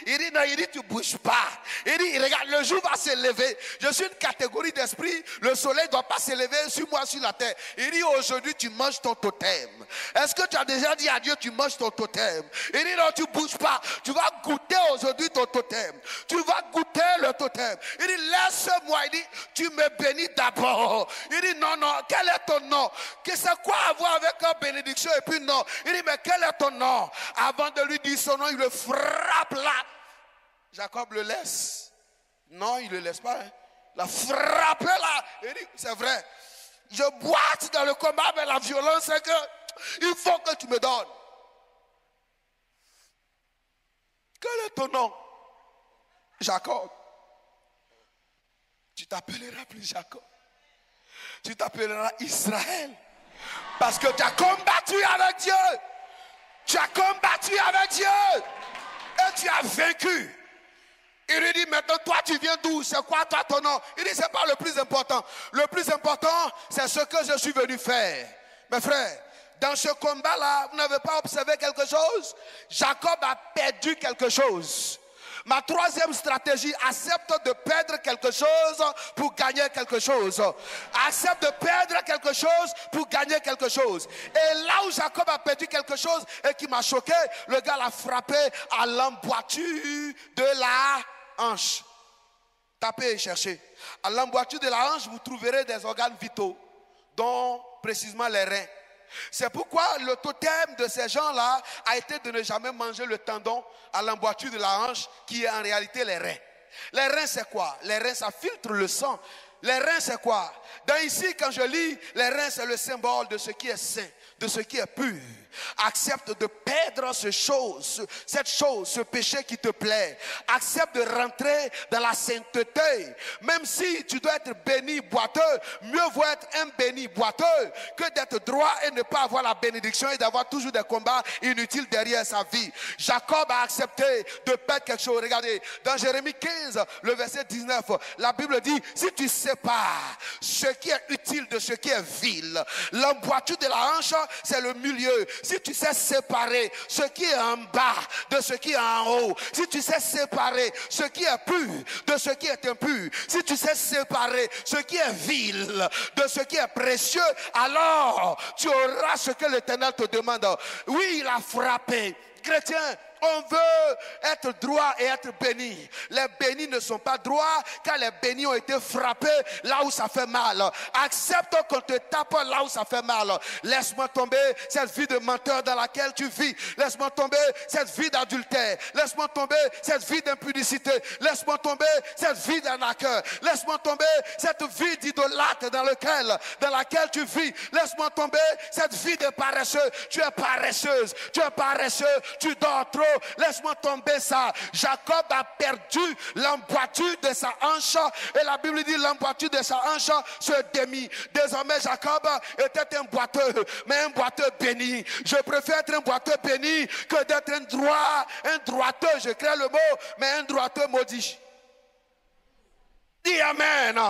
Il dit, non, il dit, tu ne bouges pas. Il dit, regarde, le jour va se lever. Je suis une catégorie d'esprit. Le soleil ne doit pas se lever sur moi, sur la terre. Il dit, aujourd'hui, tu manges ton totem. Est-ce que tu as déjà dit à Dieu, tu manges ton totem? Il dit, non, tu ne bouges pas. Tu vas goûter aujourd'hui ton totem. Tu vas goûter le totem. Il dit, laisse-moi. Il dit, tu me bénis d'abord. Il dit, non, non, quel est ton nom? Que c'est quoi avoir avec une bénédiction et puis non? Il dit, mais quel est ton nom? Avant de lui dire son nom, il le frappe là. Jacob le laisse. Non, il ne le laisse pas. Hein. La frappe là. Il dit, c'est vrai. Je boite dans le combat, mais la violence, c'est que il faut que tu me donnes. Quel est ton nom? Jacob. Tu t'appelleras plus Jacob. Tu t'appelleras Israël. Parce que tu as combattu avec Dieu. Tu as combattu avec Dieu. Et tu as vaincu. Il lui dit, maintenant, toi, tu viens d'où? C'est quoi, toi, ton nom? Il dit, c'est pas le plus important. Le plus important, c'est ce que je suis venu faire. Mes frères, dans ce combat-là, vous n'avez pas observé quelque chose? Jacob a perdu quelque chose. Ma troisième stratégie, accepte de perdre quelque chose pour gagner quelque chose. Accepte de perdre quelque chose pour gagner quelque chose. Et là où Jacob a perdu quelque chose et qui m'a choqué, le gars l'a frappé à l'emboîture de la hanche. Tapez et cherchez. À l'emboîture de la hanche, vous trouverez des organes vitaux, dont précisément les reins. C'est pourquoi le totem de ces gens-là a été de ne jamais manger le tendon à l'emboîture de la hanche qui est en réalité les reins. Les reins c'est quoi? Les reins ça filtre le sang. Les reins c'est quoi? Dans ici quand je lis, les reins c'est le symbole de ce qui est saint, de ce qui est pur. Accepte de perdre cette chose, ce péché qui te plaît. Accepte de rentrer dans la sainteté. Même si tu dois être béni boiteux, mieux vaut être un béni boiteux que d'être droit et ne pas avoir la bénédiction et d'avoir toujours des combats inutiles derrière sa vie. Jacob a accepté de perdre quelque chose. Regardez, dans Jérémie 15, le verset 19, la Bible dit, si tu sépares ce qui est utile de ce qui est vil, l'emboîture de la hanche, c'est le milieu. Si tu sais séparer ce qui est en bas de ce qui est en haut, si tu sais séparer ce qui est pur de ce qui est impur, si tu sais séparer ce qui est vil de ce qui est précieux, alors tu auras ce que l'Éternel te demande. Oui, il a frappé. Chrétien, on veut être droit et être béni. Les bénis ne sont pas droits car les bénis ont été frappés là où ça fait mal. Accepte qu'on te tape là où ça fait mal. Laisse-moi tomber cette vie de menteur dans laquelle tu vis. Laisse-moi tomber cette vie d'adultère. Laisse-moi tomber cette vie d'impudicité. Laisse-moi tomber cette vie d'arnaqueur. Laisse-moi tomber cette vie d'idolâtre dans laquelle tu vis. Laisse-moi tomber cette vie de paresseux. Tu es paresseuse. Tu es paresseux. Tu dors trop. Laisse-moi tomber ça. Jacob a perdu l'emboîture de sa hanche. Et la Bible dit l'emboîture de sa hanche se démit. Désormais Jacob était un boiteux. Mais un boiteux béni. Je préfère être un boiteux béni que d'être un droiteux. Je crée le mot. Mais un droiteux maudit. Dis amen.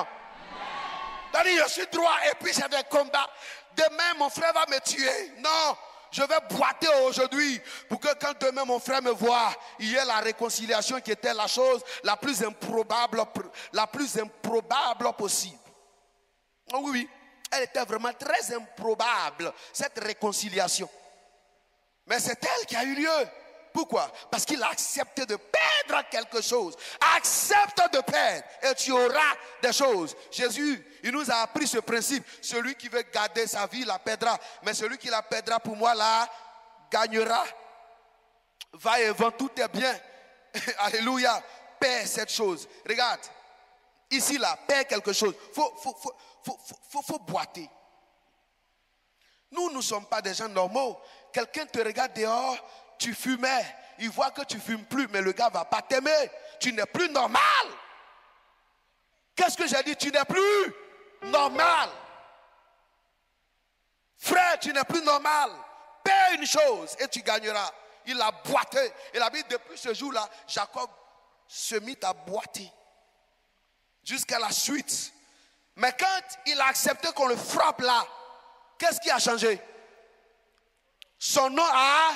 C'est-à-dire je suis droit et puis j'ai des combats. Demain mon frère va me tuer. Non. Je vais boiter aujourd'hui pour que quand demain mon frère me voit, il y ait la réconciliation qui était la chose la plus improbable possible. Oh oui, elle était vraiment très improbable, cette réconciliation. Mais c'est elle qui a eu lieu. Pourquoi? Parce qu'il a accepté de perdre quelque chose. Accepte de perdre et tu auras des choses. Jésus, il nous a appris ce principe. Celui qui veut garder sa vie la perdra. Mais celui qui la perdra pour moi la gagnera. Va et vends tous tes biens. Alléluia. Perds cette chose. Regarde. Ici là, perds quelque chose. Faut boiter. Nous ne sommes pas des gens normaux. Quelqu'un te regarde dehors. tu fumais, il voit que tu ne fumes plus, mais le gars ne va pas t'aimer. Tu n'es plus normal. Qu'est-ce que j'ai dit? Tu n'es plus normal. Frère, tu n'es plus normal. Paie une chose et tu gagneras. Il a boité. Et la Bible, depuis ce jour-là, Jacob se mit à boiter. Jusqu'à la suite. Mais quand il a accepté qu'on le frappe là, qu'est-ce qui a changé? Son nom a...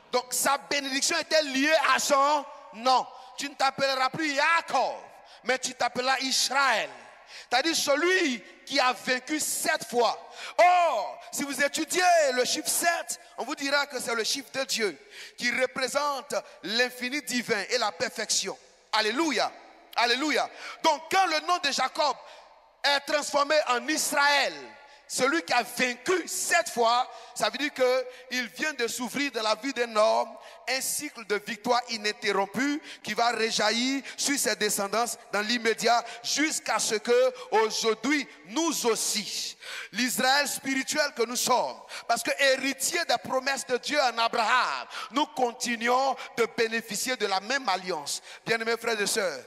Donc sa bénédiction était liée à son nom. Tu ne t'appelleras plus Jacob, mais tu t'appelleras Israël. C'est-à-dire celui qui a vaincu 7 fois. Or, si vous étudiez le chiffre 7, on vous dira que c'est le chiffre de Dieu qui représente l'infini divin et la perfection. Alléluia. Alléluia. Donc quand le nom de Jacob est transformé en Israël, celui qui a vaincu 7 fois, ça veut dire qu'il vient de s'ouvrir dans la vie d'un homme un cycle de victoire ininterrompu qui va réjaillir sur ses descendants dans l'immédiat jusqu'à ce que aujourd'hui nous aussi, l'Israël spirituel que nous sommes, parce que héritiers des promesses de Dieu en Abraham, nous continuons de bénéficier de la même alliance. Bien-aimés frères et sœurs,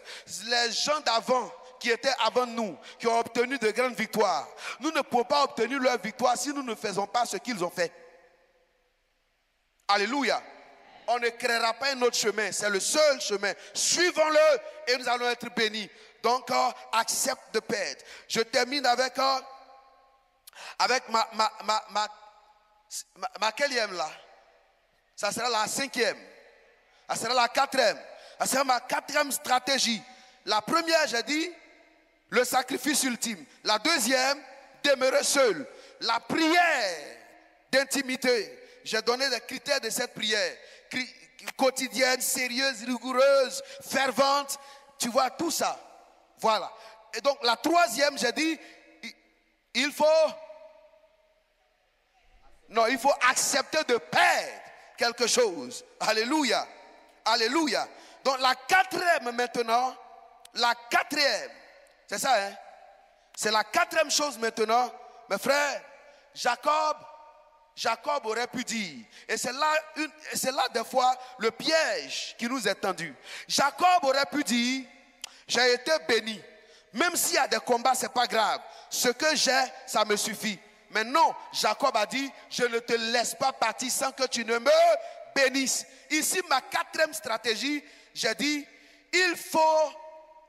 les gens d'avant qui étaient avant nous, qui ont obtenu de grandes victoires, nous ne pouvons pas obtenir leur victoire si nous ne faisons pas ce qu'ils ont fait. Alléluia. On ne créera pas un autre chemin, c'est le seul chemin. Suivons-le et nous allons être bénis. Donc, accepte de perdre. Je termine avec ma quatrième là. Ça sera la 5e. Ça sera la 4e. Ça sera ma 4e stratégie. La première, j'ai dit, le sacrifice ultime. La deuxième, demeurer seul. La prière d'intimité. J'ai donné les critères de cette prière. Quotidienne, sérieuse, rigoureuse, fervente. Tu vois tout ça. Voilà. Et donc la troisième, j'ai dit, il faut accepter de perdre quelque chose. Alléluia. Alléluia. Donc la 4e maintenant, la 4e, c'est ça, hein? C'est la 4e chose maintenant, mes frères. Jacob aurait pu dire, et c'est là des fois le piège qui nous est tendu. Jacob aurait pu dire, j'ai été béni. Même s'il y a des combats, ce n'est pas grave. Ce que j'ai, ça me suffit. Mais non, Jacob a dit, je ne te laisse pas partir sans que tu ne me bénisses. Ici, ma 4e stratégie, j'ai dit, il faut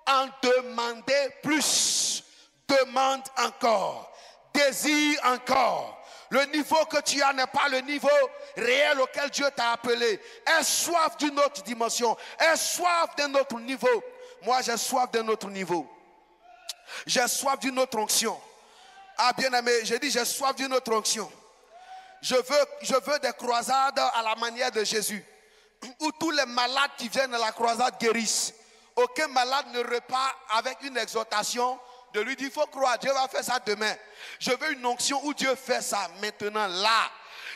en demander plus. Demande encore. Désire encore. Le niveau que tu as n'est pas le niveau réel auquel Dieu t'a appelé. Aie soif d'une autre dimension. Aie soif d'un autre niveau. Moi, j'ai soif d'un autre niveau. J'ai soif d'une autre onction. Ah, bien aimé, j'ai dit j'ai soif d'une autre onction. Je veux des croisades à la manière de Jésus. Où tous les malades qui viennent à la croisade guérissent. Aucun malade ne repart avec une exhortation de lui dire, il faut croire, Dieu va faire ça demain. Je veux une onction où Dieu fait ça maintenant, là.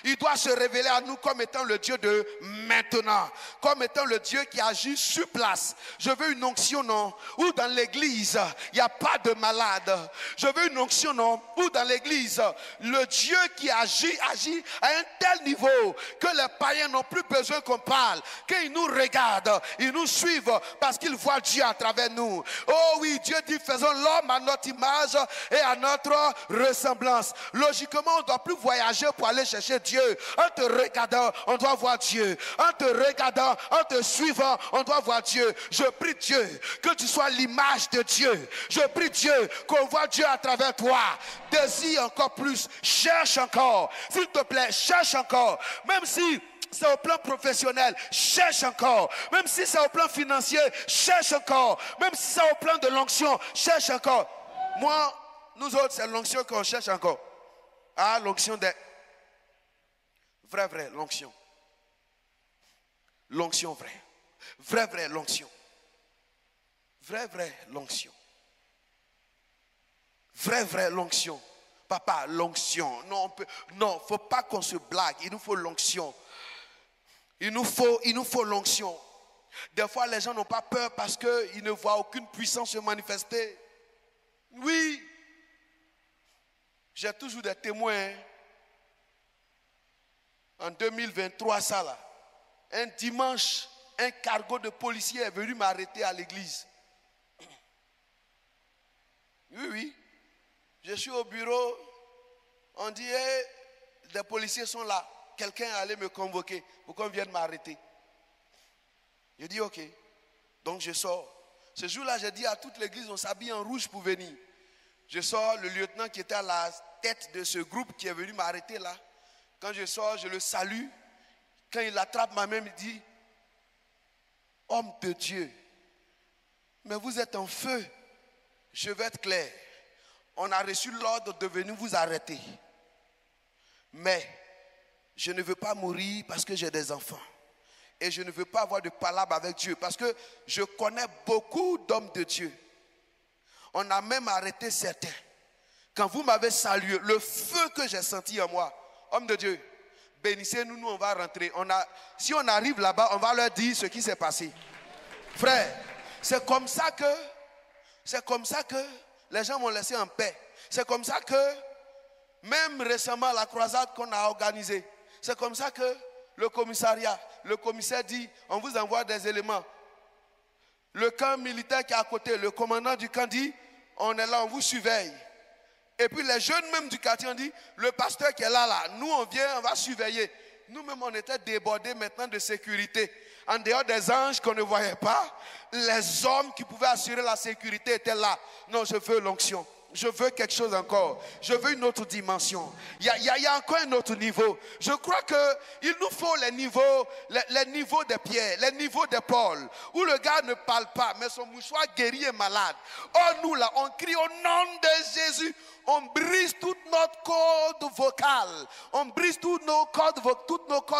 Il doit se révéler à nous comme étant le Dieu de maintenant. Comme étant le Dieu qui agit sur place. Je veux une onction, non, où dans l'église, il n'y a pas de malade. Je veux une onction, non, où dans l'église, le Dieu qui agit à un tel niveau que les païens n'ont plus besoin qu'on parle. Qu'ils nous regardent, ils nous suivent parce qu'ils voient Dieu à travers nous. Oh oui, Dieu dit, faisons l'homme à notre image et à notre ressemblance. Logiquement, on ne doit plus voyager pour aller chercher Dieu. En te regardant, on doit voir Dieu. En te regardant, en te suivant, on doit voir Dieu. Je prie Dieu que tu sois l'image de Dieu. Je prie Dieu qu'on voit Dieu à travers toi. Désire encore plus. Cherche encore. S'il te plaît, cherche encore. Même si c'est au plan professionnel, cherche encore. Même si c'est au plan financier, cherche encore. Même si c'est au plan de l'onction, cherche encore. Moi, nous autres, c'est l'onction qu'on cherche encore. Ah, l'onction des... Vrai, l'onction. L'onction vraie. Vrai, l'onction. Vrai, l'onction. Vrai, l'onction. Papa, l'onction. Non, faut pas qu'on se blague. Il nous faut l'onction. Il nous faut l'onction. Des fois, les gens n'ont pas peur parce qu'ils ne voient aucune puissance se manifester. Oui. J'ai toujours des témoins. En 2023, ça là. un dimanche, un cargo de policiers est venu m'arrêter à l'église. Oui. Je suis au bureau, on dit, hey, des policiers sont là. Quelqu'un est allé me convoquer pour qu'on vienne m'arrêter. Je dis, ok. Donc je sors. Ce jour-là, j'ai dit à toute l'église, on s'habille en rouge pour venir. Je sors, le lieutenant qui était à la tête de ce groupe qui est venu m'arrêter là. Quand je sors, je le salue. Quand il attrape ma main, il me dit, homme de Dieu, mais vous êtes en feu. Je vais être clair. On a reçu l'ordre de venir vous arrêter. Mais je ne veux pas mourir parce que j'ai des enfants. Et je ne veux pas avoir de palabre avec Dieu parce que je connais beaucoup d'hommes de Dieu. On a même arrêté certains. Quand vous m'avez salué, le feu que j'ai senti en moi, homme de Dieu, bénissez-nous, nous on va rentrer. Si on arrive là-bas, on va leur dire ce qui s'est passé. Frère, c'est comme ça que les gens m'ont laissé en paix. C'est comme ça que, même récemment, la croisade qu'on a organisée, c'est comme ça que le commissaire dit, on vous envoie des éléments. Le camp militaire qui est à côté, le commandant du camp dit, on est là, on vous surveille. Et puis les jeunes même du quartier ont dit, le pasteur qui est là, nous on vient, on va surveiller. Nous-mêmes on était débordés maintenant de sécurité. En dehors des anges qu'on ne voyait pas, les hommes qui pouvaient assurer la sécurité étaient là. Non, je veux l'onction. Je veux quelque chose encore. Je veux une autre dimension. Il y a encore un autre niveau. Je crois qu'il nous faut les niveaux de Pierre, les niveaux de Paul, où le gars ne parle pas, mais son mouchoir guéri est malade. Or nous là, on crie au nom de Jésus. On brise toute notre corde vocale. On brise toutes nos cordes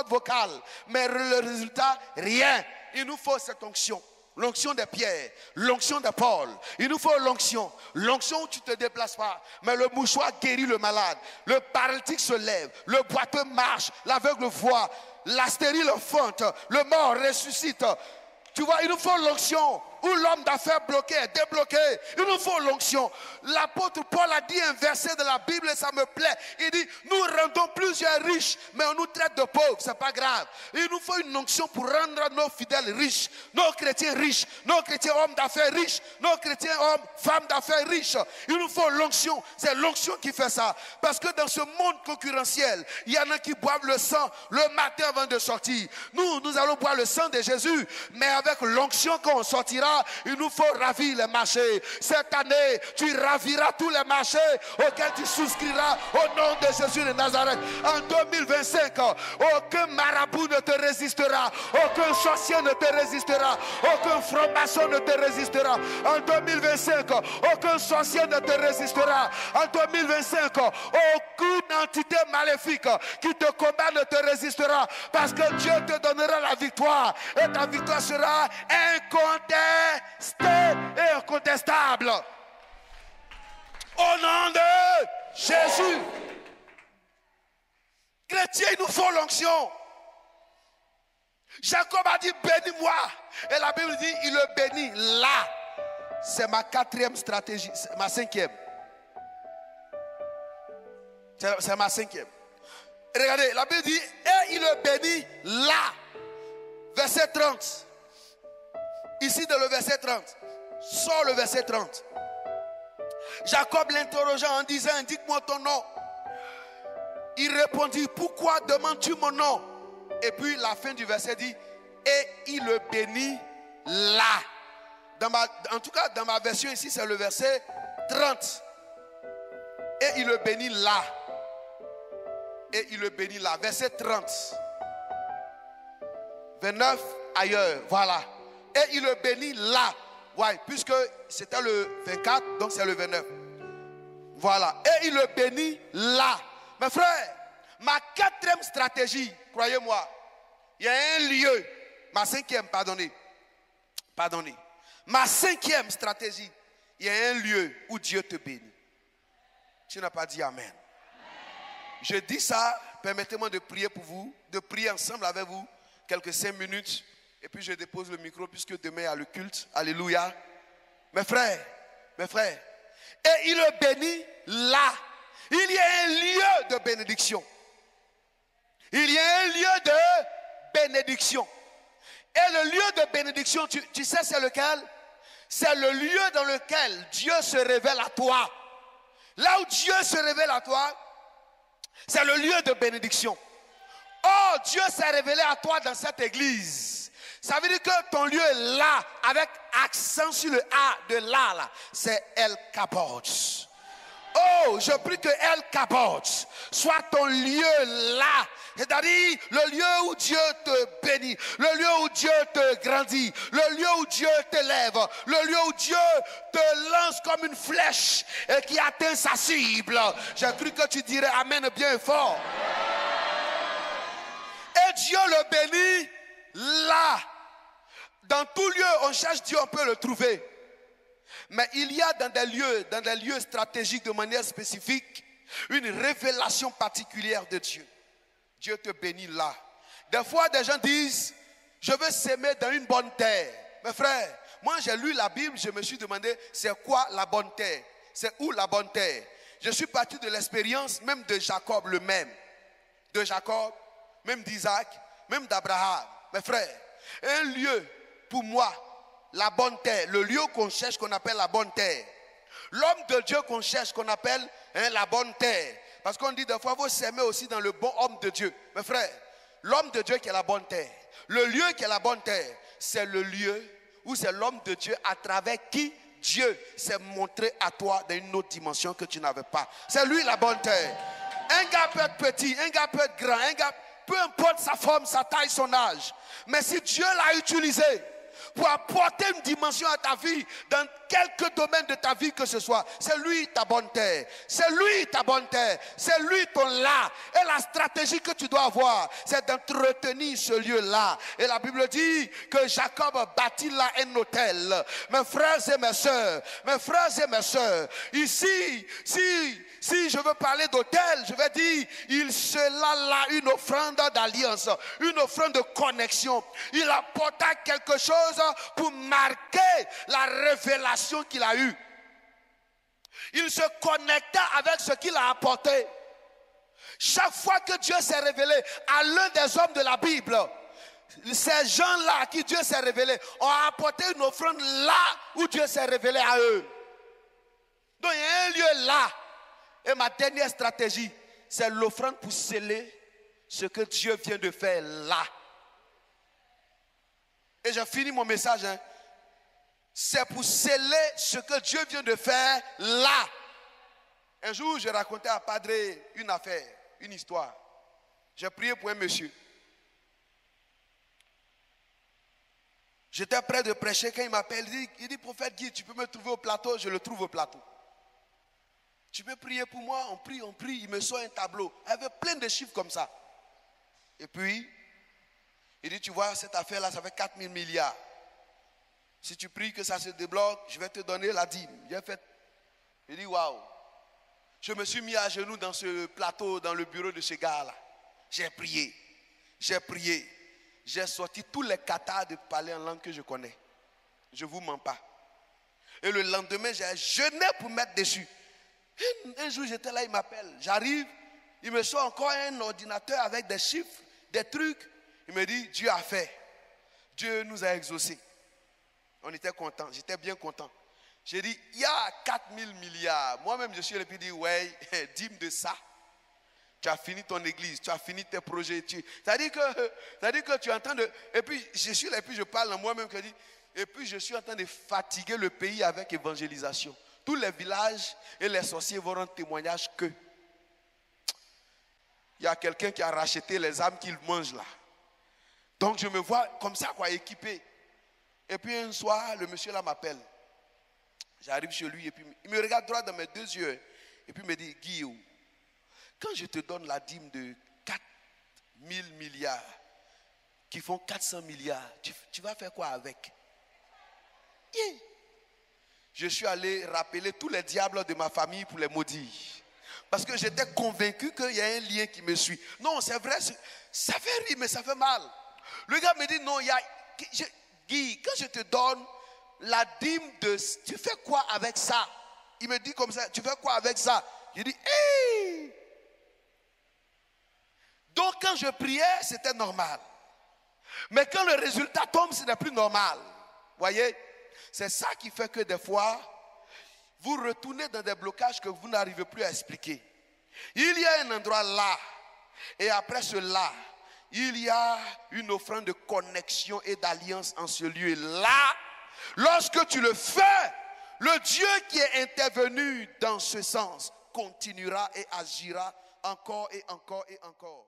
vocales. Mais le résultat, rien. Il nous faut cette onction. L'onction de Pierre, l'onction de Paul. Il nous faut l'onction. L'onction où tu ne te déplaces pas. Mais le mouchoir guérit le malade. Le paralytique se lève. Le boiteux marche. L'aveugle voit. La stérile fente. Le mort ressuscite. Tu vois, il nous faut l'onction. Où l'homme d'affaires bloqué est débloqué. Il nous faut l'onction. L'apôtre Paul a dit un verset de la Bible et ça me plaît. Il dit, nous rendons plusieurs riches, mais on nous traite de pauvres. C'est pas grave. Il nous faut une onction pour rendre nos fidèles riches, nos chrétiens riches, nos chrétiens hommes d'affaires riches, nos chrétiens hommes, femmes d'affaires riches. Il nous faut l'onction. C'est l'onction qui fait ça. Parce que dans ce monde concurrentiel, il y en a qui boivent le sang le matin avant de sortir. Nous allons boire le sang de Jésus, mais avec l'onction quand on sortira, il nous faut ravir les marchés. Cette année, tu raviras tous les marchés auxquels tu souscriras au nom de Jésus de Nazareth. En 2025, aucun marabout ne te résistera, aucun sorcier ne te résistera, aucun franc-maçon ne te résistera. En 2025, aucun sorcier ne te résistera. En 2025, aucune entité maléfique qui te combat ne te résistera, parce que Dieu te donnera la victoire et ta victoire sera incontestable et incontestable. Au nom de Jésus. Chrétiens, il nous faut l'onction. Jacob a dit bénis-moi. Et la Bible dit il le bénit là. C'est ma 4e stratégie. C'est ma 5e. C'est ma 5e. Regardez, la Bible dit et il le bénit là. Verset 30. Ici dans le verset 30. Sors le verset 30. Jacob l'interrogea en disant indique-moi ton nom. Il répondit pourquoi demandes-tu mon nom? Et puis la fin du verset dit et il le bénit là. En tout cas dans ma version ici c'est le verset 30. Et il le bénit là. Et il le bénit là. Verset 30. 29 ailleurs. Voilà. Et il le bénit là. Ouais, puisque c'était le 24, donc c'est le 29. Voilà. Et il le bénit là. Mes frères, ma 4e stratégie, croyez-moi, il y a un lieu. Ma 5e, pardonnez. Ma 5e stratégie, il y a un lieu où Dieu te bénit. Tu n'as pas dit amen. Je dis ça, permettez-moi de prier pour vous, de prier ensemble avec vous quelques 5 minutes. Et puis je dépose le micro puisque demain il y a le culte. Alléluia. Mes frères. Et il le bénit là. Il y a un lieu de bénédiction. Il y a un lieu de bénédiction. Et le lieu de bénédiction, tu sais c'est lequel? C'est le lieu dans lequel Dieu se révèle à toi. Là où Dieu se révèle à toi, c'est le lieu de bénédiction. Oh, Dieu s'est révélé à toi dans cette église. Ça veut dire que ton lieu est là, avec accent sur le A de là, c'est El Kabod. Oh, je prie que El Kabod soit ton lieu là. C'est-à-dire le lieu où Dieu te bénit, le lieu où Dieu te grandit, le lieu où Dieu t'élève, le lieu où Dieu te lance comme une flèche et qui atteint sa cible. J'ai cru que tu dirais Amen bien fort. Et Dieu le bénit là. Dans tout lieu, on cherche Dieu, on peut le trouver. Mais il y a dans des lieux stratégiques de manière spécifique, une révélation particulière de Dieu. Dieu te bénit là. Des fois, des gens disent, je veux s'aimer dans une bonne terre. Mes frères, moi j'ai lu la Bible, je me suis demandé, c'est quoi la bonne terre? C'est où la bonne terre? Je suis parti de l'expérience même de Jacob le même. De Jacob, même d'Isaac, même d'Abraham. Mes frères, un lieu pour moi, la bonne terre, le lieu qu'on cherche, qu'on appelle la bonne terre. L'homme de Dieu qu'on cherche, qu'on appelle la bonne terre. Parce qu'on dit des fois, il faut s'aimer aussi dans le bon homme de Dieu. Mes frères, l'homme de Dieu qui est la bonne terre. Le lieu qui est la bonne terre, c'est le lieu où c'est l'homme de Dieu à travers qui Dieu s'est montré à toi dans une autre dimension que tu n'avais pas. C'est lui la bonne terre. Un gars peut être petit, un gars peut être grand, un gars, peu importe sa forme, sa taille, son âge. Mais si Dieu l'a utilisé pour apporter une dimension à ta vie, dans quelques domaines de ta vie que ce soit, c'est lui ta bonne terre, c'est lui ta bonne terre, c'est lui ton là. Et la stratégie que tu dois avoir, c'est d'entretenir ce lieu-là. Et la Bible dit que Jacob bâtit là un hôtel. Mes frères et mes sœurs, ici, si je veux parler d'hôtel, je vais dire, il sera là une offrande d'alliance, une offrande de connexion. Il apporta quelque chose pour marquer la révélation qu'il a eue. Il se connecta avec ce qu'il a apporté. Chaque fois que Dieu s'est révélé à l'un des hommes de la Bible, ces gens-là à qui Dieu s'est révélé ont apporté une offrande là où Dieu s'est révélé à eux. Donc il y a un lieu là. Et ma dernière stratégie, c'est l'offrande pour sceller ce que Dieu vient de faire là. Et j'ai fini mon message. C'est pour sceller ce que Dieu vient de faire là. Un jour, je racontais à Padre une affaire, une histoire. J'ai prié pour un monsieur. J'étais prêt de prêcher quand il m'appelle. Il dit, prophète Guy, tu peux me trouver au plateau? Je le trouve au plateau. Tu peux prier pour moi? On prie. Il me sort un tableau. Il y avait plein de chiffres comme ça. Et puis, il dit, tu vois, cette affaire-là, ça fait 4 000 milliards. Si tu pries que ça se débloque, je vais te donner la dîme. J'ai fait. Il dit, waouh. Je me suis mis à genoux dans ce plateau, dans le bureau de ce gars-là. J'ai prié. J'ai sorti tous les katas de parler en langue que je connais. Je ne vous mens pas. Et le lendemain, j'ai jeûné pour mettre dessus. Un jour, j'étais là, il m'appelle. J'arrive, il me sort encore un ordinateur avec des chiffres, des trucs. Il me dit, Dieu a fait. Dieu nous a exaucés. On était contents, j'étais bien content. J'ai dit, il y a 4 000 milliards. Moi-même, je suis allé et dit, ouais, dîme de ça. Tu as fini ton église, tu as fini tes projets. C'est-à-dire que tu es en train de... Et puis, je suis là, et puis je parle en moi-même. Et puis, je suis en train de fatiguer le pays avec évangélisation. Tous les villages et les sorciers vont rendre témoignage que il y a quelqu'un qui a racheté les âmes qu'il mange là. Donc, je me vois comme ça, quoi, équipé. Et puis, un soir, le monsieur là m'appelle. J'arrive chez lui et puis il me regarde droit dans mes deux yeux. Et puis il me dit, Guillaume, quand je te donne la dîme de 4 000 milliards, qui font 400 milliards, tu vas faire quoi avec? Yeah. Je suis allé rappeler tous les diables de ma famille pour les maudire. Parce que j'étais convaincu qu'il y a un lien qui me suit. Non, c'est vrai, ça fait rire, mais ça fait mal. Le gars me dit, non, Guy, quand je te donne la dîme de... Tu fais quoi avec ça? Il me dit comme ça, tu fais quoi avec ça? Je dis, hey! Donc quand je priais, c'était normal. Mais quand le résultat tombe, ce n'est plus normal. Voyez, c'est ça qui fait que des fois, vous retournez dans des blocages que vous n'arrivez plus à expliquer. Il y a un endroit là, et après cela, il y a une offrande de connexion et d'alliance en ce lieu. Et là, lorsque tu le fais, le Dieu qui est intervenu dans ce sens continuera et agira encore et encore et encore.